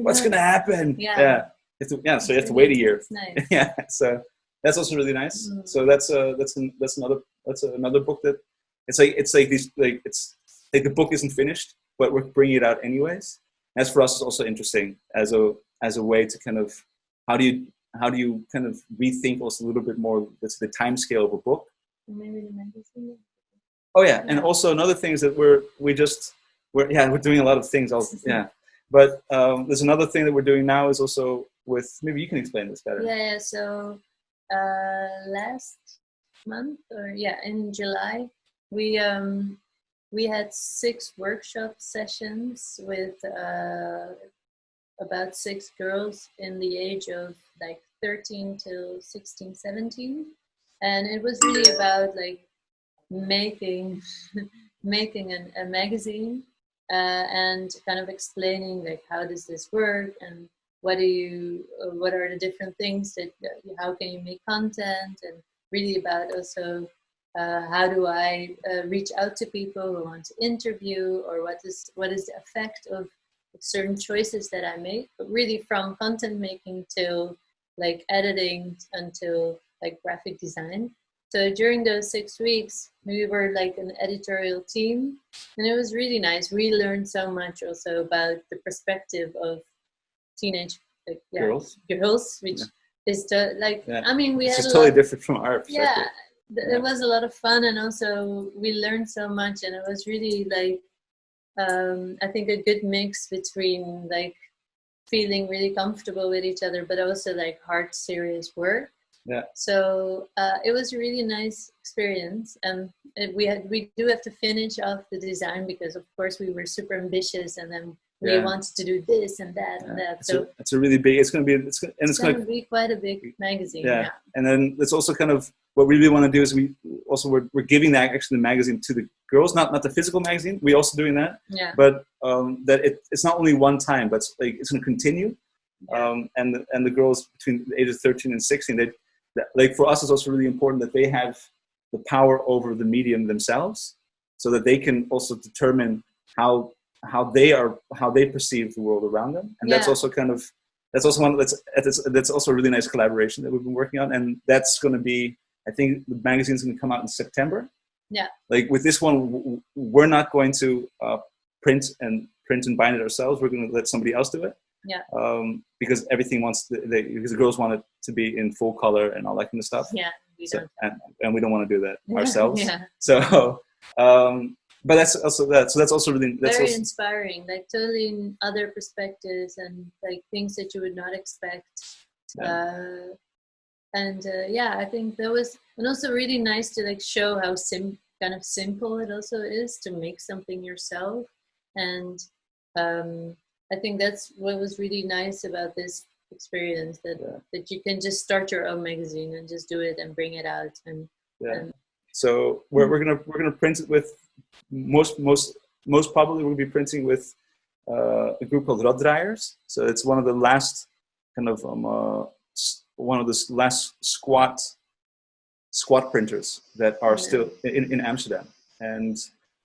what's going to happen? Yeah. So you have to wait a year. It's nice. Yeah. So that's also really nice. So that's another book that it's like the book isn't finished, but we're bringing it out anyways. That's for us also interesting as a way to kind of how do you kind of rethink also a little bit more the time scale of a book. Maybe the magazine. Oh yeah, and also another thing is that we're doing a lot of things. But there's another thing that we're doing now is also with, maybe you can explain this better. Yeah. So last month in July we had 6 workshop sessions with about 6 girls in the age of like 13 till 16, 17. And it was really about like making a magazine and kind of explaining like how does this work, and what are the different things that how can you make content, and really about also how do I reach out to people who want to interview, or what is the effect of certain choices that I make, but really from content making till like editing until like graphic design. So during those 6 weeks, we were like an editorial team, and it was really nice. We learned so much also about the perspective of teenage girls, which is I mean, we it's had just totally different from our perspective. It was a lot of fun, and also we learned so much, and it was really like I think a good mix between like feeling really comfortable with each other, but also like hard, serious work. Yeah. So it was a really nice experience, and we do have to finish off the design, because of course we were super ambitious, and then we wanted to do this and that and that. So it's a really big. It's going to be quite a big magazine. Yeah. And then it's also kind of what we really want to do is we're giving that actually the magazine to the girls, not the physical magazine. We're also doing that. Yeah. But that it's not only one time, but it's going to continue. Yeah. And the girls between the ages of 13 and 16, like for us, it's also really important that they have the power over the medium themselves, so that they can also determine how they perceive the world around them. And that's also that's also a really nice collaboration that we've been working on. And that's going to be, I think the magazine's going to come out in September. Yeah. Like with this one, we're not going to print and bind it ourselves. We're going to let somebody else do it. Yeah. Because everything because the girls want it to be in full color and all that kind of stuff. Yeah. And we don't want to do that ourselves. Yeah. So, but that's also that. So that's also really very inspiring. Like totally other perspectives and like things that you would not expect. Yeah. I think that was, and also really nice to like show how kind of simple it also is to make something yourself. And I think that's what was really nice about this experience, that you can just start your own magazine and just do it and bring it out. And so we're gonna print it with most probably we'll be printing with a group called Roddraaiers. So it's one of the last kind of one of the last squat printers that are still in Amsterdam, and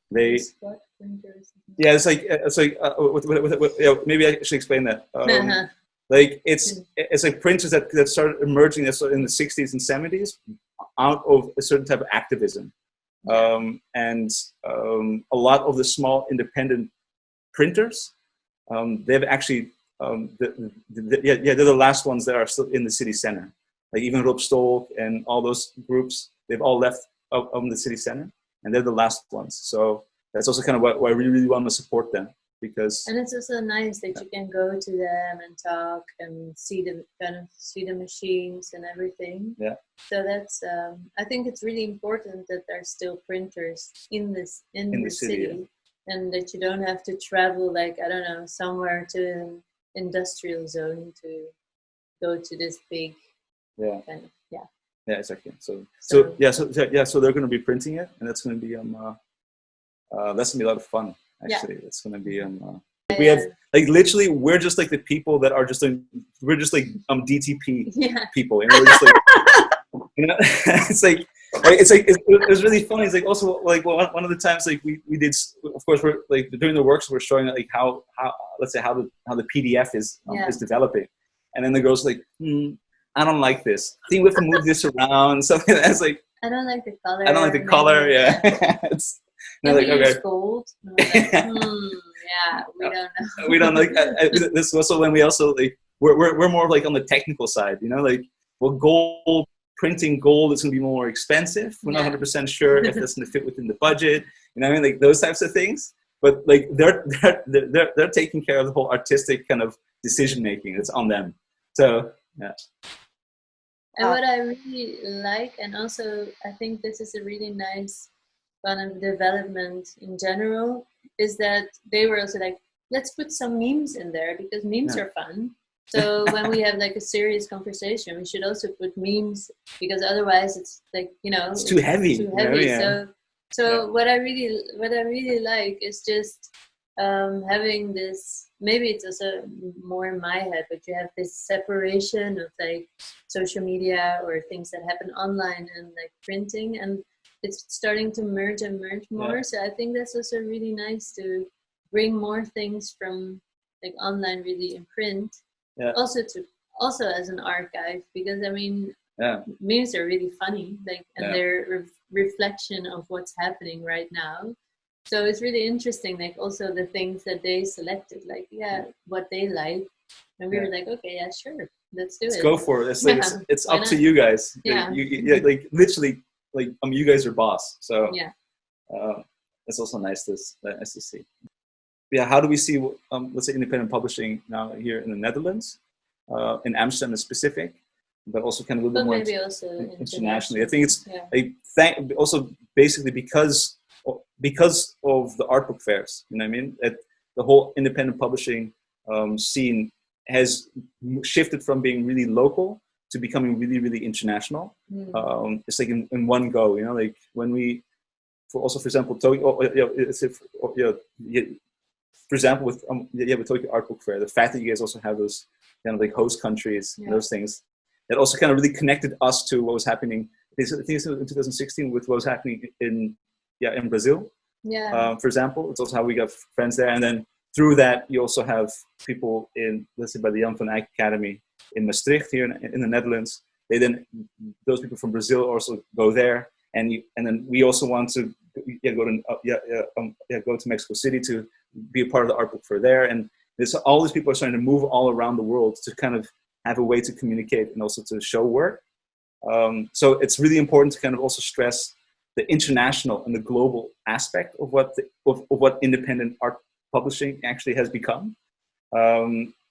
they squat printers. Yeah, it's like maybe I should explain that. Like it's like printers that started emerging in the 60s and 70s out of a certain type of activism. And a lot of the small independent printers, they've actually they're the last ones that are still in the city center. Like even Rob Stolk and all those groups, they've all left of the city center, and they're the last ones. So that's also kind of why we really want to support them, because. And it's also nice that you can go to them and talk and see the machines and everything. Yeah. So that's I think it's really important that there's still printers in the city, yeah. And that you don't have to travel, like, I don't know, somewhere to an industrial zone to go to this big kind of, Yeah, exactly. So they're going to be printing it, and that's going to be that's going to be a lot of fun. Actually, it's going to be we have like literally we're just like the people that are just we're just like DTP people, and we're just like it was really funny. It's like also like one of the times like we did, of course, we're like during the works we're showing like how let's say how the PDF is developing, and then the girl's like, I don't like this. I think we have to move this around. Something that's like, I don't like the color. I don't like the color. Yeah. Maybe use gold. Like, we don't know. We don't like. This is also when we also like we're more like on the technical side. You know, like printing gold is going to be more expensive. We're not 100% sure if that's going to fit within the budget. You know what I mean? Like those types of things. But like they're taking care of the whole artistic kind of decision making. It's on them. So yeah. And what I really like, and also I think this is a really nice kind of development in general, is that they were also like, let's put some memes in there because memes are fun. So when we have like a serious conversation, we should also put memes, because otherwise it's like, you know, it's too heavy. So what I really like is just having this. Maybe it's also more in my head, but you have this separation of like social media or things that happen online and like printing, and it's starting to merge more. Yeah. So I think that's also really nice to bring more things from like online really in print. Yeah. Also as an archive, because I mean, memes are really funny, like, and they're reflection of what's happening right now. So it's really interesting, like also the things that they selected, like what they like, and we were like, okay, sure, let's do it. Let's go for it. It's like it's up to you guys. Yeah, like literally, like you guys are boss. So it's also nice to see. Yeah, how do we see let's say independent publishing now here in the Netherlands, in Amsterdam in specific, but also kind of a little bit more maybe also internationally. I think it's also basically because of the art book fairs, you know what I mean? The whole independent publishing scene has shifted from being really local to becoming really, really international. It's like in one go, you know, like when we, for example, for example, with Tokyo Art Book Fair, the fact that you guys also have those kind of like host countries, and those things, that also kind of really connected us to what was happening. I think it's in 2016 with what was happening in Brazil. For example, it's also how we got friends there, and then through that you also have people in, let's say, by the Jan van Eyck Academy in Maastricht here in the Netherlands. Those people from Brazil also go there, and then we also want to go to Mexico City to be a part of the art book fair there, and all these people are starting to move all around the world to kind of have a way to communicate and also to show work. So it's really important to kind of also stress the international and the global aspect of what independent art publishing actually has become,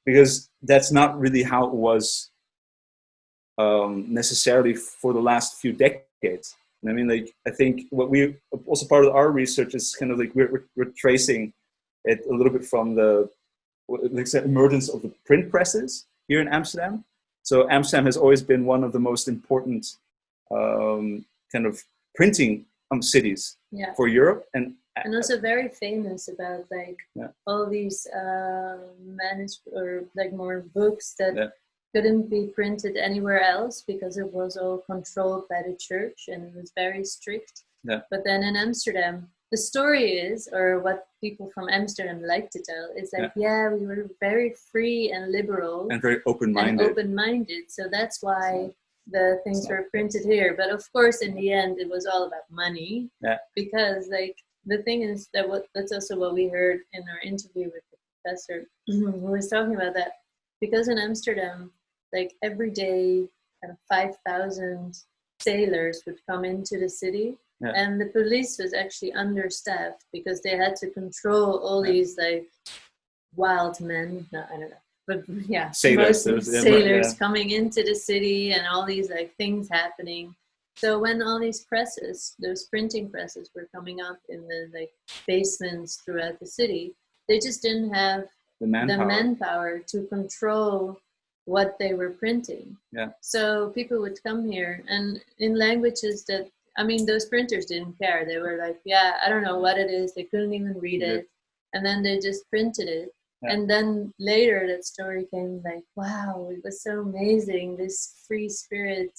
because that's not really how it was necessarily for the last few decades. I mean, like, I think what we also part of our research is kind of like we're tracing it a little bit from the emergence of the print presses here in Amsterdam. So Amsterdam has always been one of the most important kind of printing cities for Europe, and also very famous about like all these manuscripts or like more books that couldn't be printed anywhere else because it was all controlled by the church and it was very strict. But then in Amsterdam, the story is, or what people from Amsterdam like to tell, is that we were very free and liberal and very open-minded. So that's why the things were printed here. But of course, in the end, it was all about money. Because like the thing is that that's also what we heard in our interview with the professor who was talking about that. Because in Amsterdam, like every day, kind of 5,000 sailors would come into the city. Yeah. And the police was actually understaffed because they had to control all these like wild men. No, I don't know. But yeah, sailors coming into the city and all these like things happening. So when all these presses, those printing presses were coming up in the like basements throughout the city, they just didn't have the manpower to control what they were printing. Yeah. So people would come here, and in languages that, I mean, those printers didn't care. They were like, yeah, I don't know what it is. They couldn't even read it. And then they just printed it. Yeah. And then later that story came like, wow, it was so amazing. This free spirit,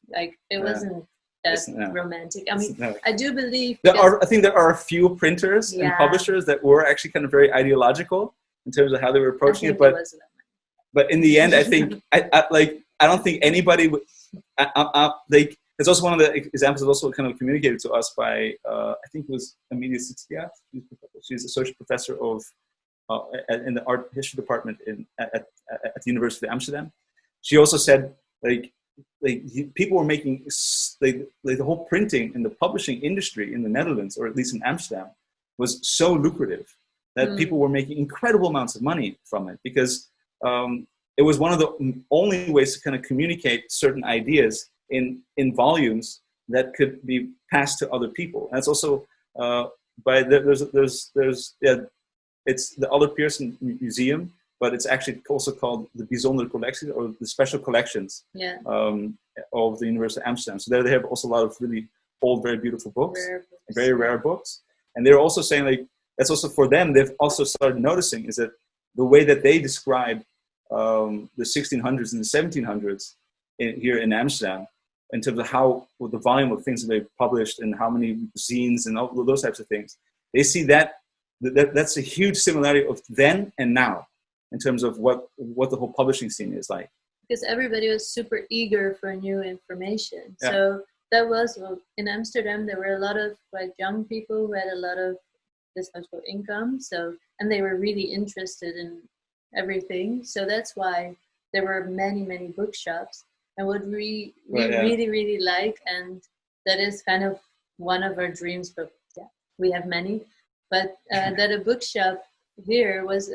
like it wasn't that romantic. I mean, I do believe I think there are a few printers and publishers that were actually kind of very ideological in terms of how they were approaching it. But in the end, I think I don't think anybody would like. It's also one of the examples that also kind of communicated to us by I think it was Amelia Sitziat. She's associate professor of in the art history department at the University of Amsterdam. She also said like people were making like the whole printing and the publishing industry in the Netherlands, or at least in Amsterdam, was so lucrative that people were making incredible amounts of money from it, because it was one of the only ways to kind of communicate certain ideas in volumes that could be passed to other people. And it's also it's the Aller Pearson Museum, but it's actually also called the Bijzondere Collectie, or the Special Collections of the University of Amsterdam. So there they have also a lot of really old, very beautiful books, very rare books. And they're also saying like, that's also for them, they've also started noticing is that the way that they describe the 1600s and the 1700s here in Amsterdam, in terms of the volume of things that they've published and how many zines and all those types of things, they see that's a huge similarity of then and now in terms of what the whole publishing scene is like. Because everybody was super eager for new information. Yeah. So that was, in Amsterdam, there were a lot of quite young people who had a lot of disposable income. So, and they were really interested in everything. So that's why there were many, many bookshops. And what we really like, and that is kind of one of our dreams, but we have many, but that a bookshop here was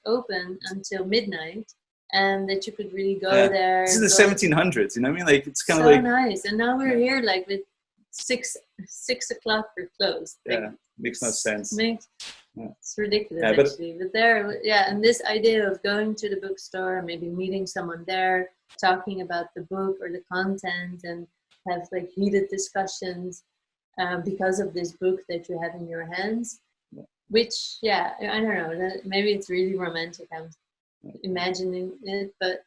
open until midnight, and that you could really go there. This is the 1700s, you know what I mean? Like, it's kind of so like nice. And now we're here like with 6 o'clock we're closed. Like, makes no sense. It's ridiculous, actually. But there, and this idea of going to the bookstore, maybe meeting someone there, talking about the book or the content, and have like heated discussions because of this book that you have in your hands. Which, I don't know, maybe it's really romantic. I'm imagining it, but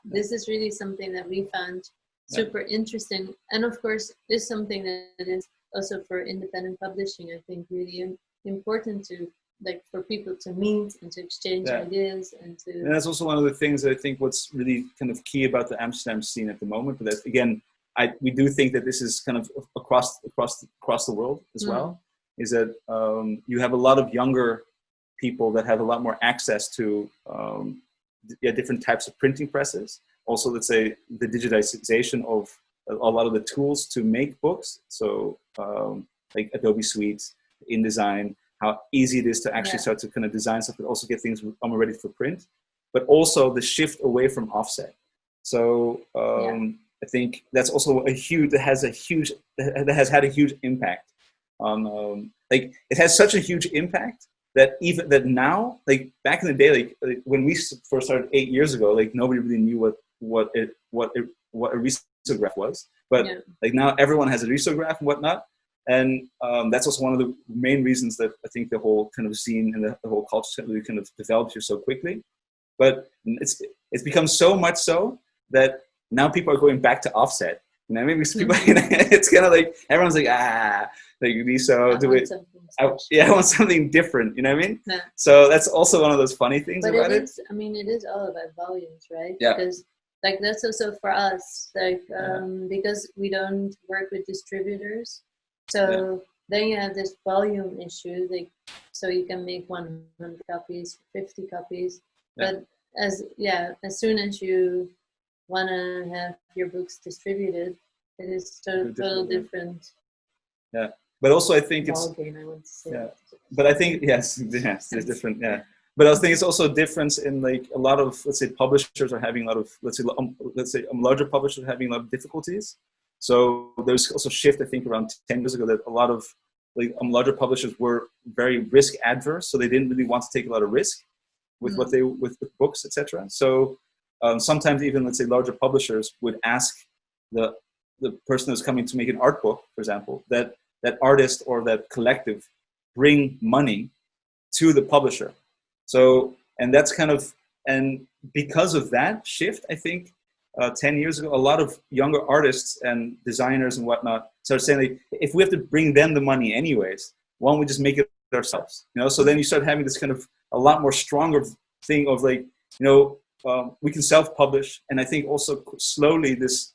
this is really something that we found super interesting. And of course, is something that is also for independent publishing, I think, really important to, like, for people to meet and to exchange ideas and to. And that's also one of the things that I think what's really kind of key about the Amsterdam scene at the moment. But that, again, we do think that this is kind of across the world as well. Is that you have a lot of younger people that have a lot more access to different types of printing presses. Also, let's say the digitization of a lot of the tools to make books. So like Adobe Suite, InDesign, how easy it is to actually start to kind of design stuff, but also get things ready for print. But also the shift away from offset. So I think that's also that has had a huge impact. Like it has such a huge impact that even that now, like back in the day, like when we first started 8 years ago, like nobody really knew what a risograph was. But like now everyone has a risograph and whatnot, and that's also one of the main reasons that I think the whole kind of scene and the whole culture really kind of developed here so quickly. But it's become so much so that now people are going back to offset. You know, maybe people, it's kind of like everyone's like, like so do it. I want something different. You know what I mean? Yeah. So that's also one of those funny things about it. I mean, it is all about volumes, right? Yeah. Because like that's also for us, like because we don't work with distributors, so then you have this volume issue. Like, so you can make 100 copies, 50 copies, but as soon as you want to have your books distributed, it is total different Yeah, but also I think it's ball game, I want to say. Yeah, but I think yes, there's different. Yeah, but I think it's also a difference in like a lot of, let's say, publishers are having a lot of, let's say larger publishers are having a lot of difficulties. So there's also a shift, I think, around 10 years ago that a lot of like larger publishers were very risk adverse, so they didn't really want to take a lot of risk with what they with books, etc. So sometimes even, let's say, larger publishers would ask the person who's coming to make an art book, for example, that artist or that collective bring money to the publisher. So, and that's kind of, and because of that shift, I think 10 years ago, a lot of younger artists and designers and whatnot started saying, like, if we have to bring them the money anyways, why don't we just make it ourselves? You know, so then you start having this kind of a lot more stronger thing of like, you know, we can self-publish. And I think also slowly this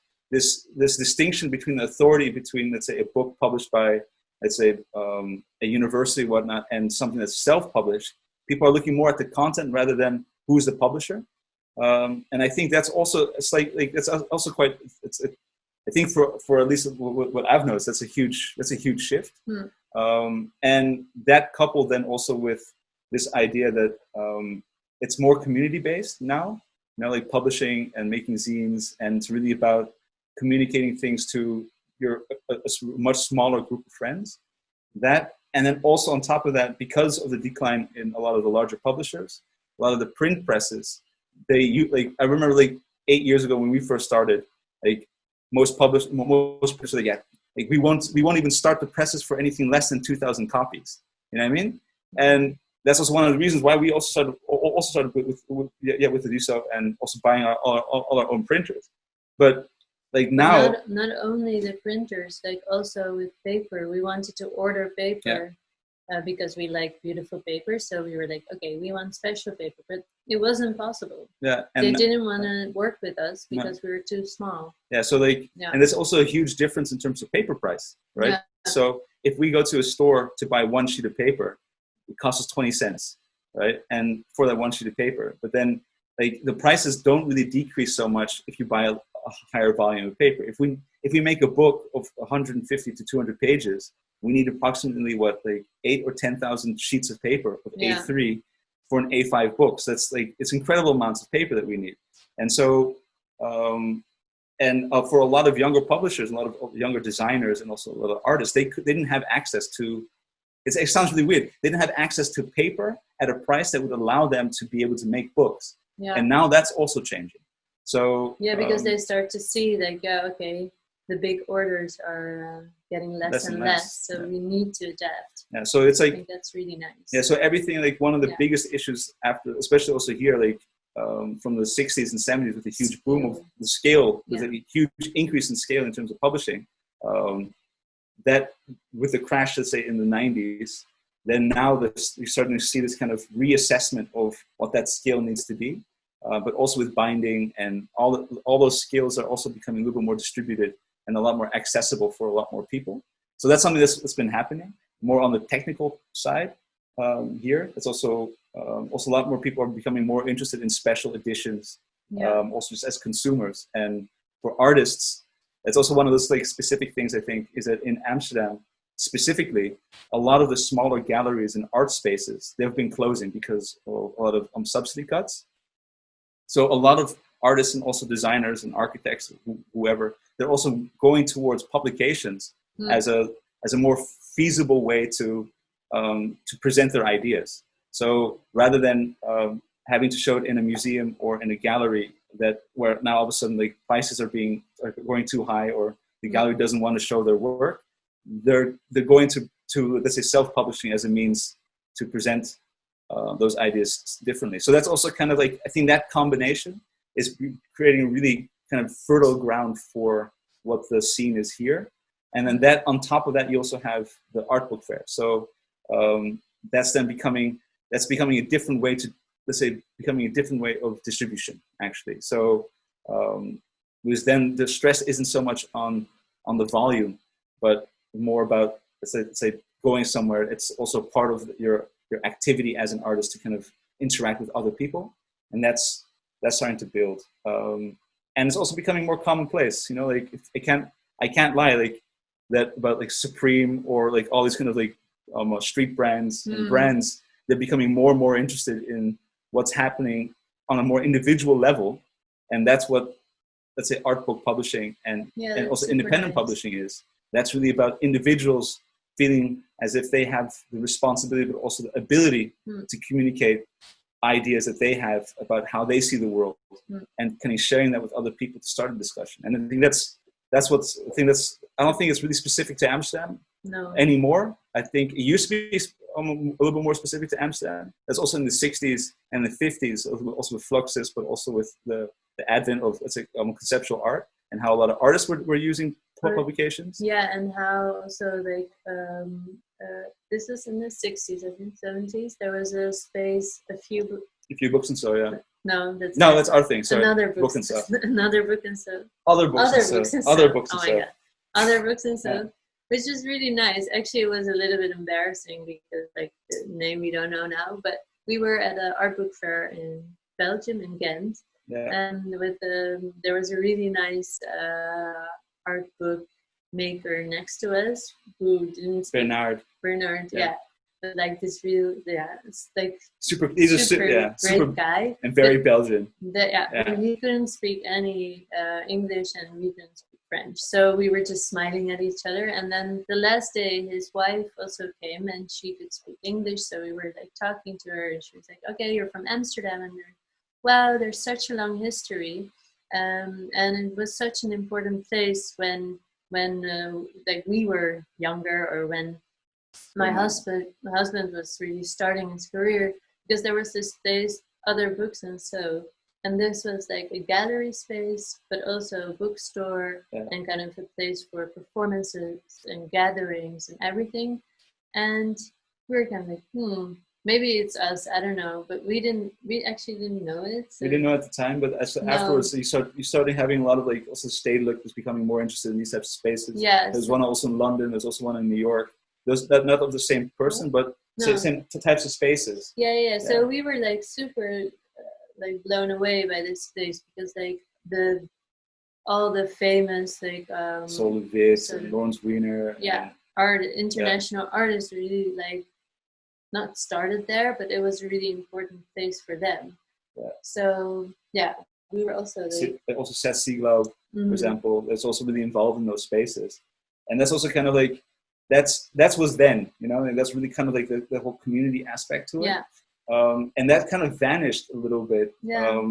distinction between the authority between, let's say, a book published by, let's say, a university, whatnot, and something that's self-published, people are looking more at the content rather than who's the publisher. And I think that's also, it's like it's also quite, I think for at least what I've noticed, that's a huge shift. And that coupled then also with this idea that it's more community-based now, you know, like publishing and making zines, and it's really about communicating things to a much smaller group of friends. That, and then also on top of that, because of the decline in a lot of the larger publishers, a lot of the print presses, like I remember like 8 years ago when we first started, like most publishers like, yeah, like we won't even start the presses for anything less than 2,000 copies. You know what I mean? And that's also one of the reasons why we also started with the DSO and also buying all our own printers. But like now, not only the printers, like also with paper, we wanted to order paper. Because we like beautiful paper, so we were like, okay, we want special paper, but it wasn't possible. Yeah, and they didn't want to work with us because we were too small. Yeah, so like, and there's also a huge difference in terms of paper price, right? Yeah. So if we go to a store to buy one sheet of paper, it costs us 20 cents, right? And for that one sheet of paper, but then like the prices don't really decrease so much if you buy a higher volume of paper. If we make a book of 150 to 200 pages, we need approximately like 8 or 10,000 sheets of paper of A3 for an A5 book. So that's like, it's incredible amounts of paper that we need. And so, for a lot of younger publishers, a lot of younger designers, and also a lot of artists, they didn't have access to, it sounds really weird, they didn't have access to paper at a price that would allow them to be able to make books. Yeah. And now that's also changing. So because they start to see like, okay, the big orders are getting less and less, so we need to adapt. Yeah, so it's like, I think that's really nice. Yeah, so everything, like one of the biggest issues after, especially also here, like from the 60s and 70s with the huge boom of the scale, with a huge increase in scale in terms of publishing, that with the crash, let's say in the 90s, then now you're starting to see this kind of reassessment of what that scale needs to be, but also with binding and all those skills are also becoming a little bit more distributed and a lot more accessible for a lot more people. So that's something that's been happening more on the technical side here. It's also a lot more people are becoming more interested in special editions, also just as consumers. And for artists, it's also one of those like specific things I think is that in Amsterdam specifically, a lot of the smaller galleries and art spaces, they've been closing because of a lot of subsidy cuts. So a lot of artists and also designers and architects, whoever, they're also going towards publications as a more feasible way to present their ideas. So rather than having to show it in a museum or in a gallery where now all of a sudden like prices are going too high, or the gallery doesn't want to show their work, they're going to let's say self-publishing as a means to present those ideas differently. So that's also kind of like, I think that combination is creating a really kind of fertile ground for what the scene is here. And then that on top of that, you also have the art book fair. So that's becoming a different way to, let's say, becoming a different way of distribution, actually. So because then the stress isn't so much on the volume, but more about, let's say going somewhere. It's also part of your activity as an artist to kind of interact with other people. And that's starting to build. And it's also becoming more commonplace, you know, like I can't lie, like that about like Supreme or like all these kind of like street brands and brands, they're becoming more and more interested in what's happening on a more individual level. And that's what, let's say, art book publishing and also independent publishing is. That's really about individuals feeling as if they have the responsibility, but also the ability to communicate ideas that they have about how they see the world, and kind of sharing that with other people to start a discussion. And I think I don't think it's really specific to Amsterdam anymore. I think it used to be a little bit more specific to Amsterdam. That's also in the 60s and the 50s, also with Fluxus, but also with the advent of, let's say, conceptual art, and how a lot of artists were using publications. Yeah, and how also like this is in the 60s, I think 70s. There was a space, a few books and so. Yeah. That's our thing. Sorry. Another book and so. Another book and so. Other books and so. Other books and so. Oh my God. Other books and so. Which is really nice. Actually, it was a little bit embarrassing because like the name we don't know now, but we were at an art book fair in Belgium, in Ghent. Yeah. And there was a really nice art book maker next to us who didn't speak Bernard, yeah. But like this real, it's like he's a super great guy. And very Belgian. He couldn't speak any English and we couldn't speak French. So we were just smiling at each other. And then the last day, his wife also came and she could speak English. So we were like talking to her and she was like, okay, you're from Amsterdam. And wow, there's such a long history. And it was such an important place when like we were younger, or when my husband was really starting his career, because there was this place, Other Books and So, and this was like a gallery space, but also a bookstore and kind of a place for performances and gatherings and everything. And we were kind of like, maybe it's us, I don't know, but we actually didn't know it. So. We didn't know at the time, but afterwards you started having a lot of like also Stedelijk was becoming more interested in these types of spaces. Yeah. There's one also in London, there's also one in New York. Those not of the same person, but same types of spaces. Yeah. So we were like super like blown away by this place, because like all the famous like Sol Lewis and Lawrence Wiener. Yeah. International artists really like not started there, but it was a really important place for them. Yeah. So we were also also Seth Sieglau, for example, that's also really involved in those spaces, and that's also kind of like that's was then, and that's really kind of like the whole community aspect to it. Yeah. And that kind of vanished a little bit. Yeah.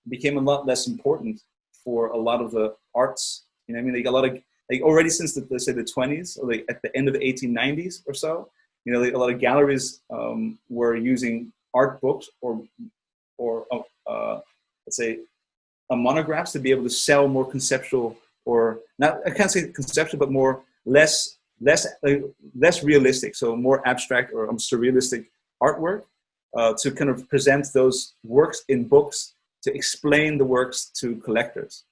Became a lot less important for a lot of the arts. I mean, like a lot of like already since the 20s, or like at the end of the 1890s or so. Like a lot of galleries were using art books or let's say monographs to be able to sell more conceptual, or not, I can't say conceptual, but more less realistic, so more abstract or surrealistic artwork to kind of present those works in books, to explain the works to collectors.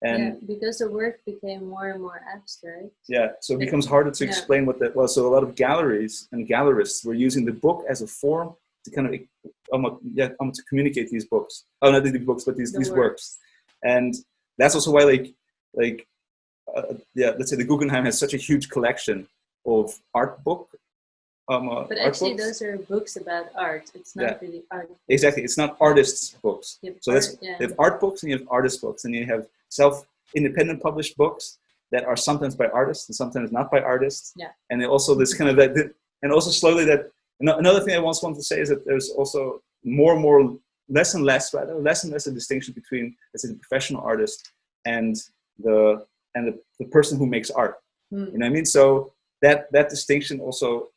And because the work became more and more abstract. Yeah, so it becomes harder to explain what that was. So a lot of galleries and gallerists were using the book as a form to kind of to communicate these books. Oh, not these books, but these works. And that's also why let's say the Guggenheim has such a huge collection of art book. But actually, those are books about art. It's not really art. Exactly, it's not artists' books. So they have art books and you have artist books, and you have independent published books that are sometimes by artists and sometimes not by artists. Yeah. And also this kind of that, and also slowly that. Another thing I once wanted to say is that there's also less and less a distinction between, let's say, the professional artist and the person who makes art. You know what I mean? So that distinction also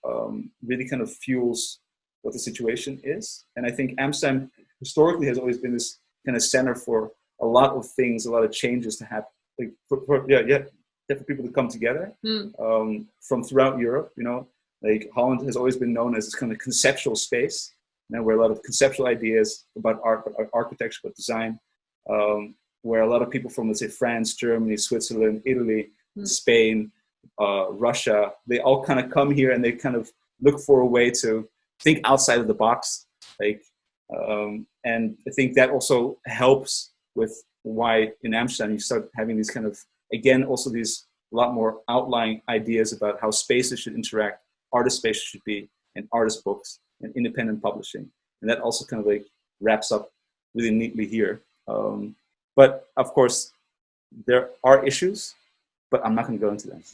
really kind of fuels what the situation is. And I think Amsterdam historically has always been this kind of center for a lot of things, a lot of changes to happen, like for people to come together from throughout Europe. Like Holland has always been known as this kind of conceptual space, where a lot of conceptual ideas about art, but architecture, but design, where a lot of people from, let's say, France, Germany, Switzerland, Italy, Spain, Russia, they all kind of come here and they kind of look for a way to think outside of the box. And I think that also helps with why in Amsterdam you start having these kind of, again, also these a lot more outlying ideas about how spaces should interact, artist spaces should be, and artist books, and independent publishing. And that also kind of like wraps up really neatly here. But of course, there are issues, but I'm not going to go into them.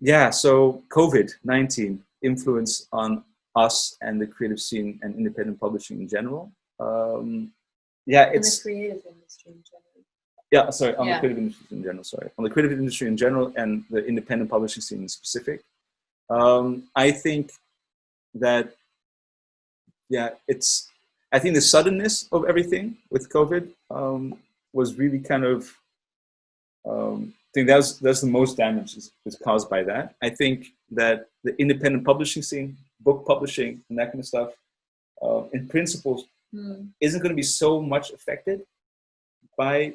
Yeah, so COVID-19 influence on us and the creative scene and independent publishing in general. Yeah, it's the creative industry in general. Yeah, sorry, on the creative industry in general. On the creative industry in general and the independent publishing scene in specific. I think that, I think the suddenness of everything with COVID was really kind of, I think that's the most damage is caused by that. I think that the independent publishing scene, book publishing and that kind of stuff, in principle, isn't going to be so much affected by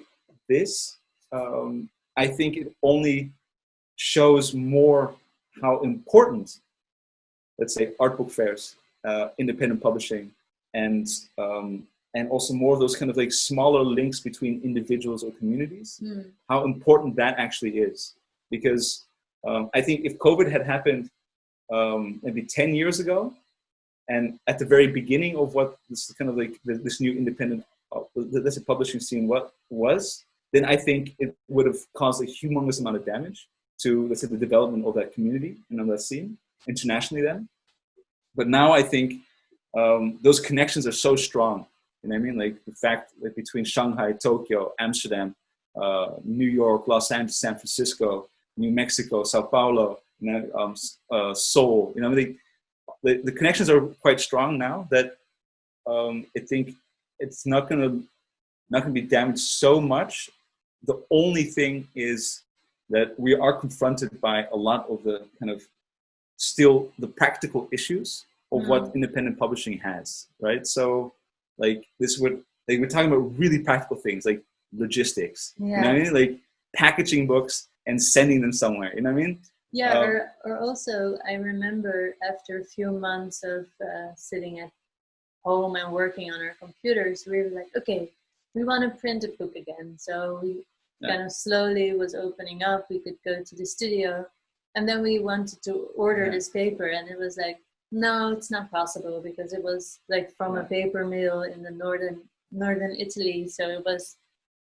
this. I think it only shows more how important, let's say, art book fairs, independent publishing, and also more of those kind of like smaller links between individuals or communities, how important that actually is. Because I think if COVID had happened maybe 10 years ago, and at the very beginning of what this kind of like this new independent, let's say, publishing scene was, then I think it would have caused a humongous amount of damage to, let's say, the development of that community and of that scene internationally then. But now I think those connections are so strong. You know what I mean? Like the fact that between Shanghai, Tokyo, Amsterdam, New York, Los Angeles, San Francisco, New Mexico, Sao Paulo, Seoul, you know, the connections are quite strong now that I think it's not going to be damaged so much. The only thing is that we are confronted by a lot of the kind of still the practical issues of what independent publishing has, right? So like this would, like we're talking about really practical things like logistics, you know what I mean? Like packaging books and sending them somewhere, you know what I mean? Yeah, or also I remember after a few months of sitting at home and working on our computers, we were like, okay, we want to print a book again. So we kind of slowly was opening up. We could go to the studio, and then we wanted to order this paper, and it was like, no, it's not possible because it was like from a paper mill in the northern Italy. So it was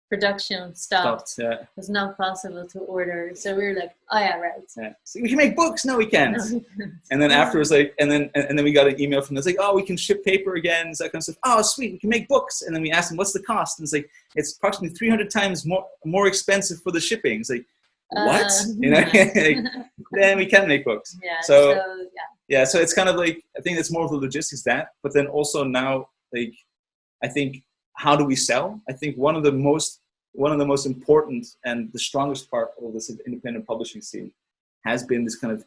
production stopped. It was not possible to order. So we were like, oh yeah, right. Yeah. So we can make books. No, we can't. And then afterwards, like, and then we got an email from them. It's like, oh, we can ship paper again. That kind of stuff. Oh, sweet. We can make books. And then we asked them, what's the cost? And it's like, it's approximately 300 times more expensive for the shipping. It's like, what? You know, like, then we can make books. Yeah. So so it's kind of like, I think it's more of the logistics but then also now, like, I think, how do we sell? I think one of the most important and the strongest part of this independent publishing scene has been this kind of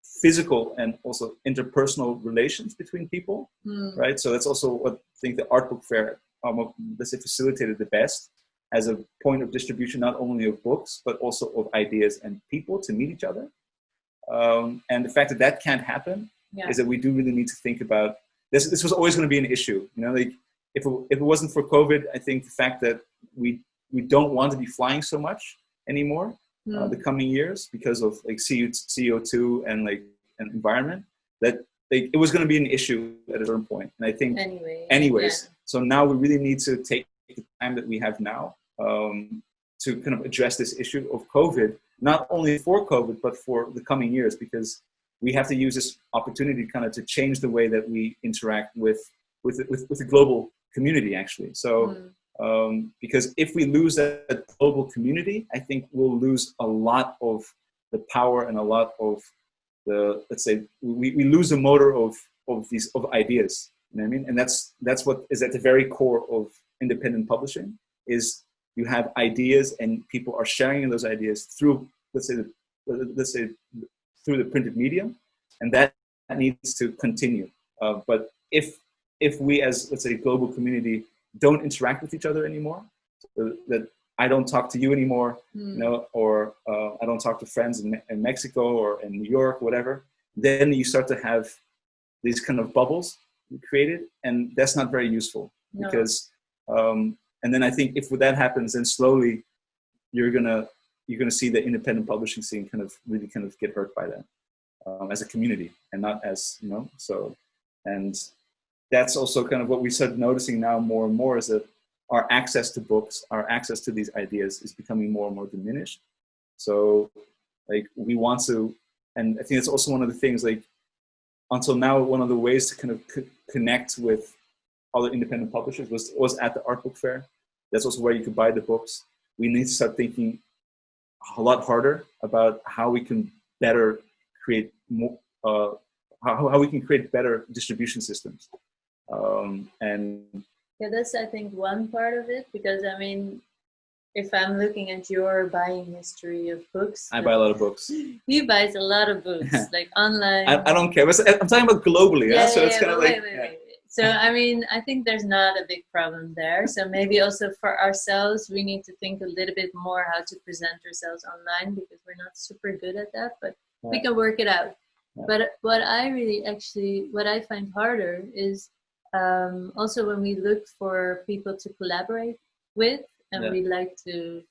physical and also interpersonal relations between people, right? So that's also what I think the art book fair, let's say, facilitated the best as a point of distribution, not only of books, but also of ideas and people to meet each other. And the fact that can't happen is that we do really need to think about this. This was always going to be an issue, you know, like if it wasn't for COVID, I think the fact that we don't want to be flying so much anymore the coming years because of like CO2 and like an environment, that like, it was going to be an issue at a certain point. And I think so now we really need to take the time that we have now to kind of address this issue of COVID, not only for COVID, but for the coming years, because we have to use this opportunity kind of to change the way that we interact with the global community, actually. So, because if we lose that global community, I think we'll lose a lot of the power and a lot of the, let's say, we lose the motor of ideas. You know what I mean? And that's what is at the very core of independent publishing, is you have ideas and people are sharing those ideas through, let's say through the printed medium, and that needs to continue. But if we as, let's say, global community don't interact with each other anymore, so that I don't talk to you anymore, you know, or I don't talk to friends in Mexico or in New York, whatever, then you start to have these kind of bubbles created, and that's not very useful because And then I think if that happens, then slowly you're gonna see the independent publishing scene kind of get hurt by that as a community and not as, you know. So, and that's also kind of what we started noticing now more and more, is that our access to books, our access to these ideas is becoming more and more diminished. So like we want to, and I think it's also one of the things, like until now, one of the ways to kind of connect with other independent publishers was at the art book fair. That's also where you could buy the books. We need to start thinking a lot harder about how we can better create more, how we can create better distribution systems. And yeah, that's, I think, one part of it, because I mean, if I'm looking at your buying history of books, I buy a lot of books. He buys a lot of books, like online. I don't care. I'm talking about globally. Yeah, so yeah, it's kind of like. Wait. So I mean, I think there's not a big problem there. So maybe also for ourselves, we need to think a little bit more how to present ourselves online, because we're not super good at that, but we can work it out. Yeah. But what I find harder is also when we look for people to collaborate with, and we like to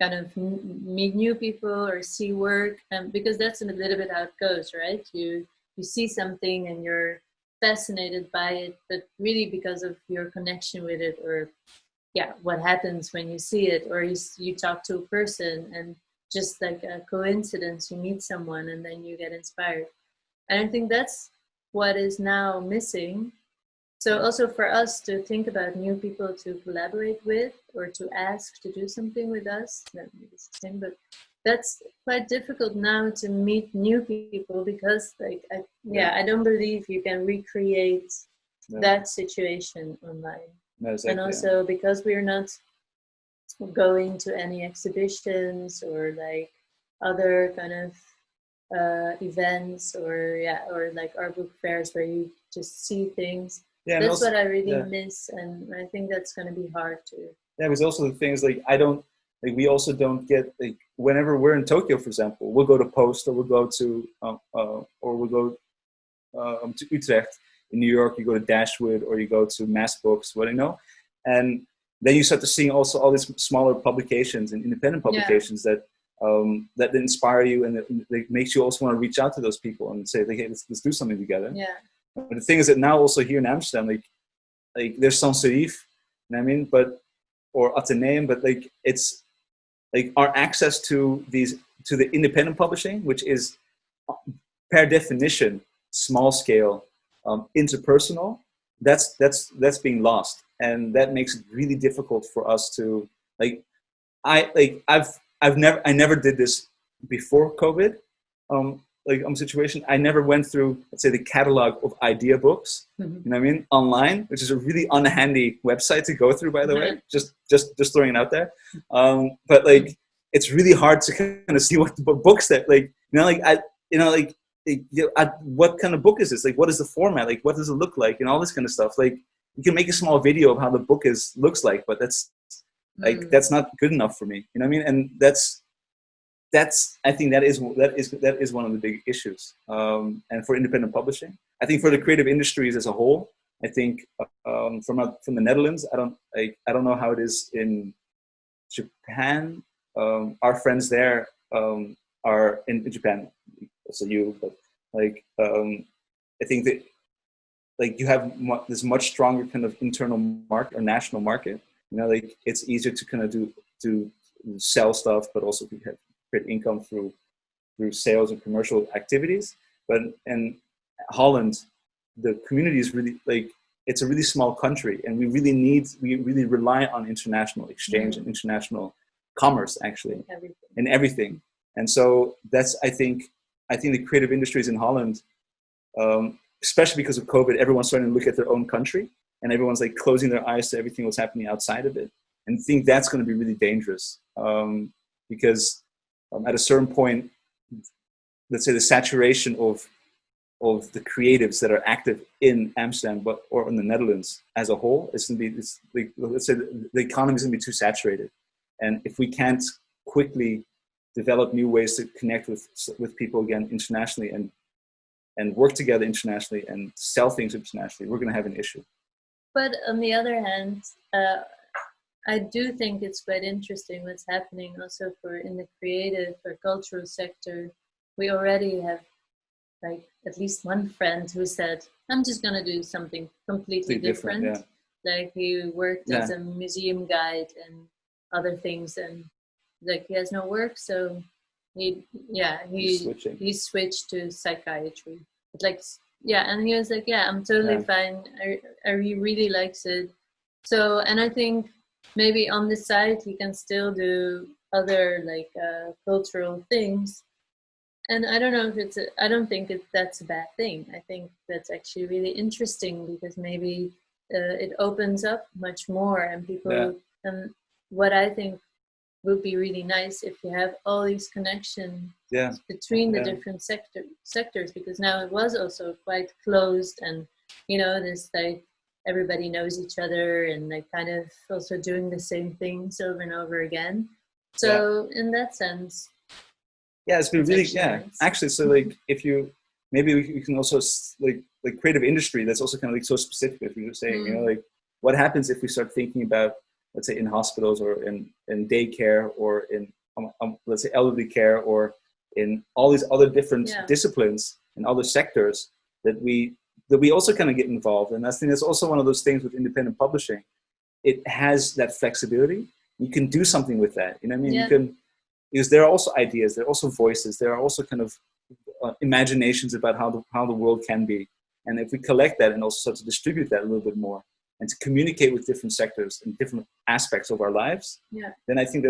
kind of meet new people or see work, because that's a little bit how it goes, right? You see something and you're fascinated by it, but really because of your connection with it, or what happens when you see it, or you talk to a person and just like a coincidence, you meet someone and then you get inspired. And I think that's what is now missing. So also for us to think about new people to collaborate with, or to ask to do something with us, it's the same, but that's quite difficult now to meet new people, because like I don't believe you can recreate that situation online. No, exactly, and also because we're not going to any exhibitions or like other kind of events or like art book fairs where you just see things. Yeah, that's also, what I really miss, and I think that's going to be hard too. Yeah, because also the things like we also don't get, like, whenever we're in Tokyo, for example, we'll go to Post, or we'll go to to Utrecht. In New York, you go to Dashwood, or you go to Mass Books, what I know, and then you start to see also all these smaller publications and independent publications that inspire you, and that makes you also want to reach out to those people and say, like, hey, let's do something together. Yeah. But the thing is that now also here in Amsterdam, like there's Sans Serif, you know what I mean, or Atheneum, but like it's like our access to the independent publishing, which is per definition small scale, interpersonal, that's being lost, and that makes it really difficult for us to I never did this before COVID. Situation. I never went through, let's say, the catalog of idea books, you know what I mean, online, which is a really unhandy website to go through, by the way, just throwing it out there. But like, it's really hard to kind of see what the books that, like, what kind of book is this? Like, what is the format? Like, what does it look like? And all this kind of stuff. Like, you can make a small video of how the book looks like, but that's not good enough for me. You know what I mean? And I think that is one of the big issues. And for independent publishing, I think for the creative industries as a whole, I think from the Netherlands, I don't know how it is in Japan. Our friends there are in Japan, also you, but like I think that like you have this much stronger kind of internal market or national market. You know, like it's easier to kind of do sell stuff, but also to have create income through sales and commercial activities. But in Holland, the community is really it's a really small country, and we really rely on international exchange and international commerce, actually, in everything. And so that's, I think the creative industries in Holland, especially because of COVID, everyone's starting to look at their own country, and everyone's like closing their eyes to everything that's happening outside of it. And I think that's going to be really dangerous, because at a certain point, let's say the saturation of the creatives that are active in Amsterdam or in the Netherlands as a whole, it's going to be, let's say the economy is going to be too saturated. And if we can't quickly develop new ways to connect with people again internationally and work together internationally and sell things internationally, we're going to have an issue. But on the other hand, I do think it's quite interesting what's happening also in the creative or cultural sector. We already have like at least one friend who said, I'm just going to do something completely different. Yeah. Like he worked as a museum guide and other things, and like he has no work, so he switched to psychiatry. But like, and he was like, I'm totally fine. He really likes it. So, and I think maybe on the side he can still do other like cultural things. And I don't know if I don't think that's a bad thing. I think that's actually really interesting because maybe it opens up much more, and people, and what I think would be really nice if you have all these connections between the different sectors, because now it was also quite closed, and you know, this like everybody knows each other and like kind of also doing the same things over and over again. So in that sense, it's been really nice. Actually, so like if you maybe we can also like creative industry, that's also kind of like so specific. If you're saying, you know, like what happens if we start thinking about, let's say, in hospitals or in daycare or in let's say elderly care or in all these other different disciplines and other sectors that we also kind of get involved. And I think that's also one of those things with independent publishing. It has that flexibility. You can do something with that. You know what I mean? You can, because there are also ideas, there are also voices, there are also kind of imaginations about how the world can be. And if we collect that and also start to distribute that a little bit more and to communicate with different sectors and different aspects of our lives, then I think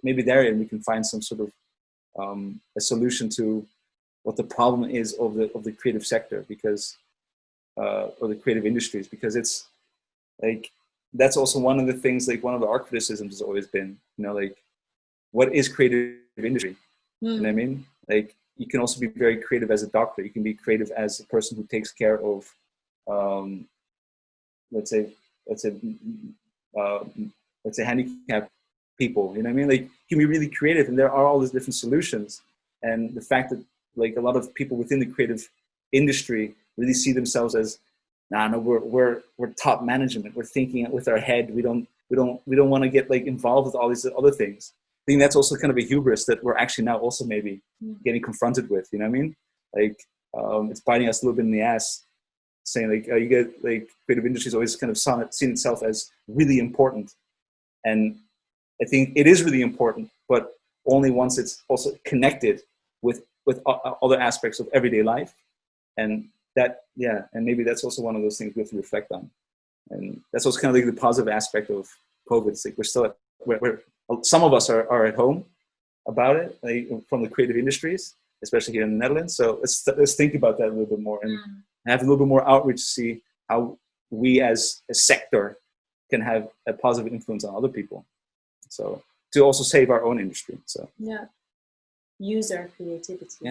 maybe therein we can find some sort of a solution to what the problem is of the creative sector, because or the creative industries, because it's like that's also one of the things, like one of our criticisms has always been, you know, like what is creative industry? You know what I mean? Like you can also be very creative as a doctor. You can be creative as a person who takes care of let's say handicapped people. You know what I mean? Like you can be really creative, and there are all these different solutions. And the fact that like a lot of people within the creative industry really see themselves as, we're top management. We're thinking with our head. We don't want to get like involved with all these other things. I think that's also kind of a hubris that we're actually now also maybe getting confronted with. You know what I mean? Like it's biting us a little bit in the ass, saying like you get like creative industry's always kind of seen itself as really important, and I think it is really important, but only once it's also connected with other aspects of everyday life, and that and maybe that's also one of those things we have to reflect on, and that's also kind of like the positive aspect of COVID. It's like we're still some of us are at home about it, like, from the creative industries, especially here in the Netherlands. So let's think about that a little bit more and have a little bit more outreach to see how we as a sector can have a positive influence on other people. So to also save our own industry. So use our creativity.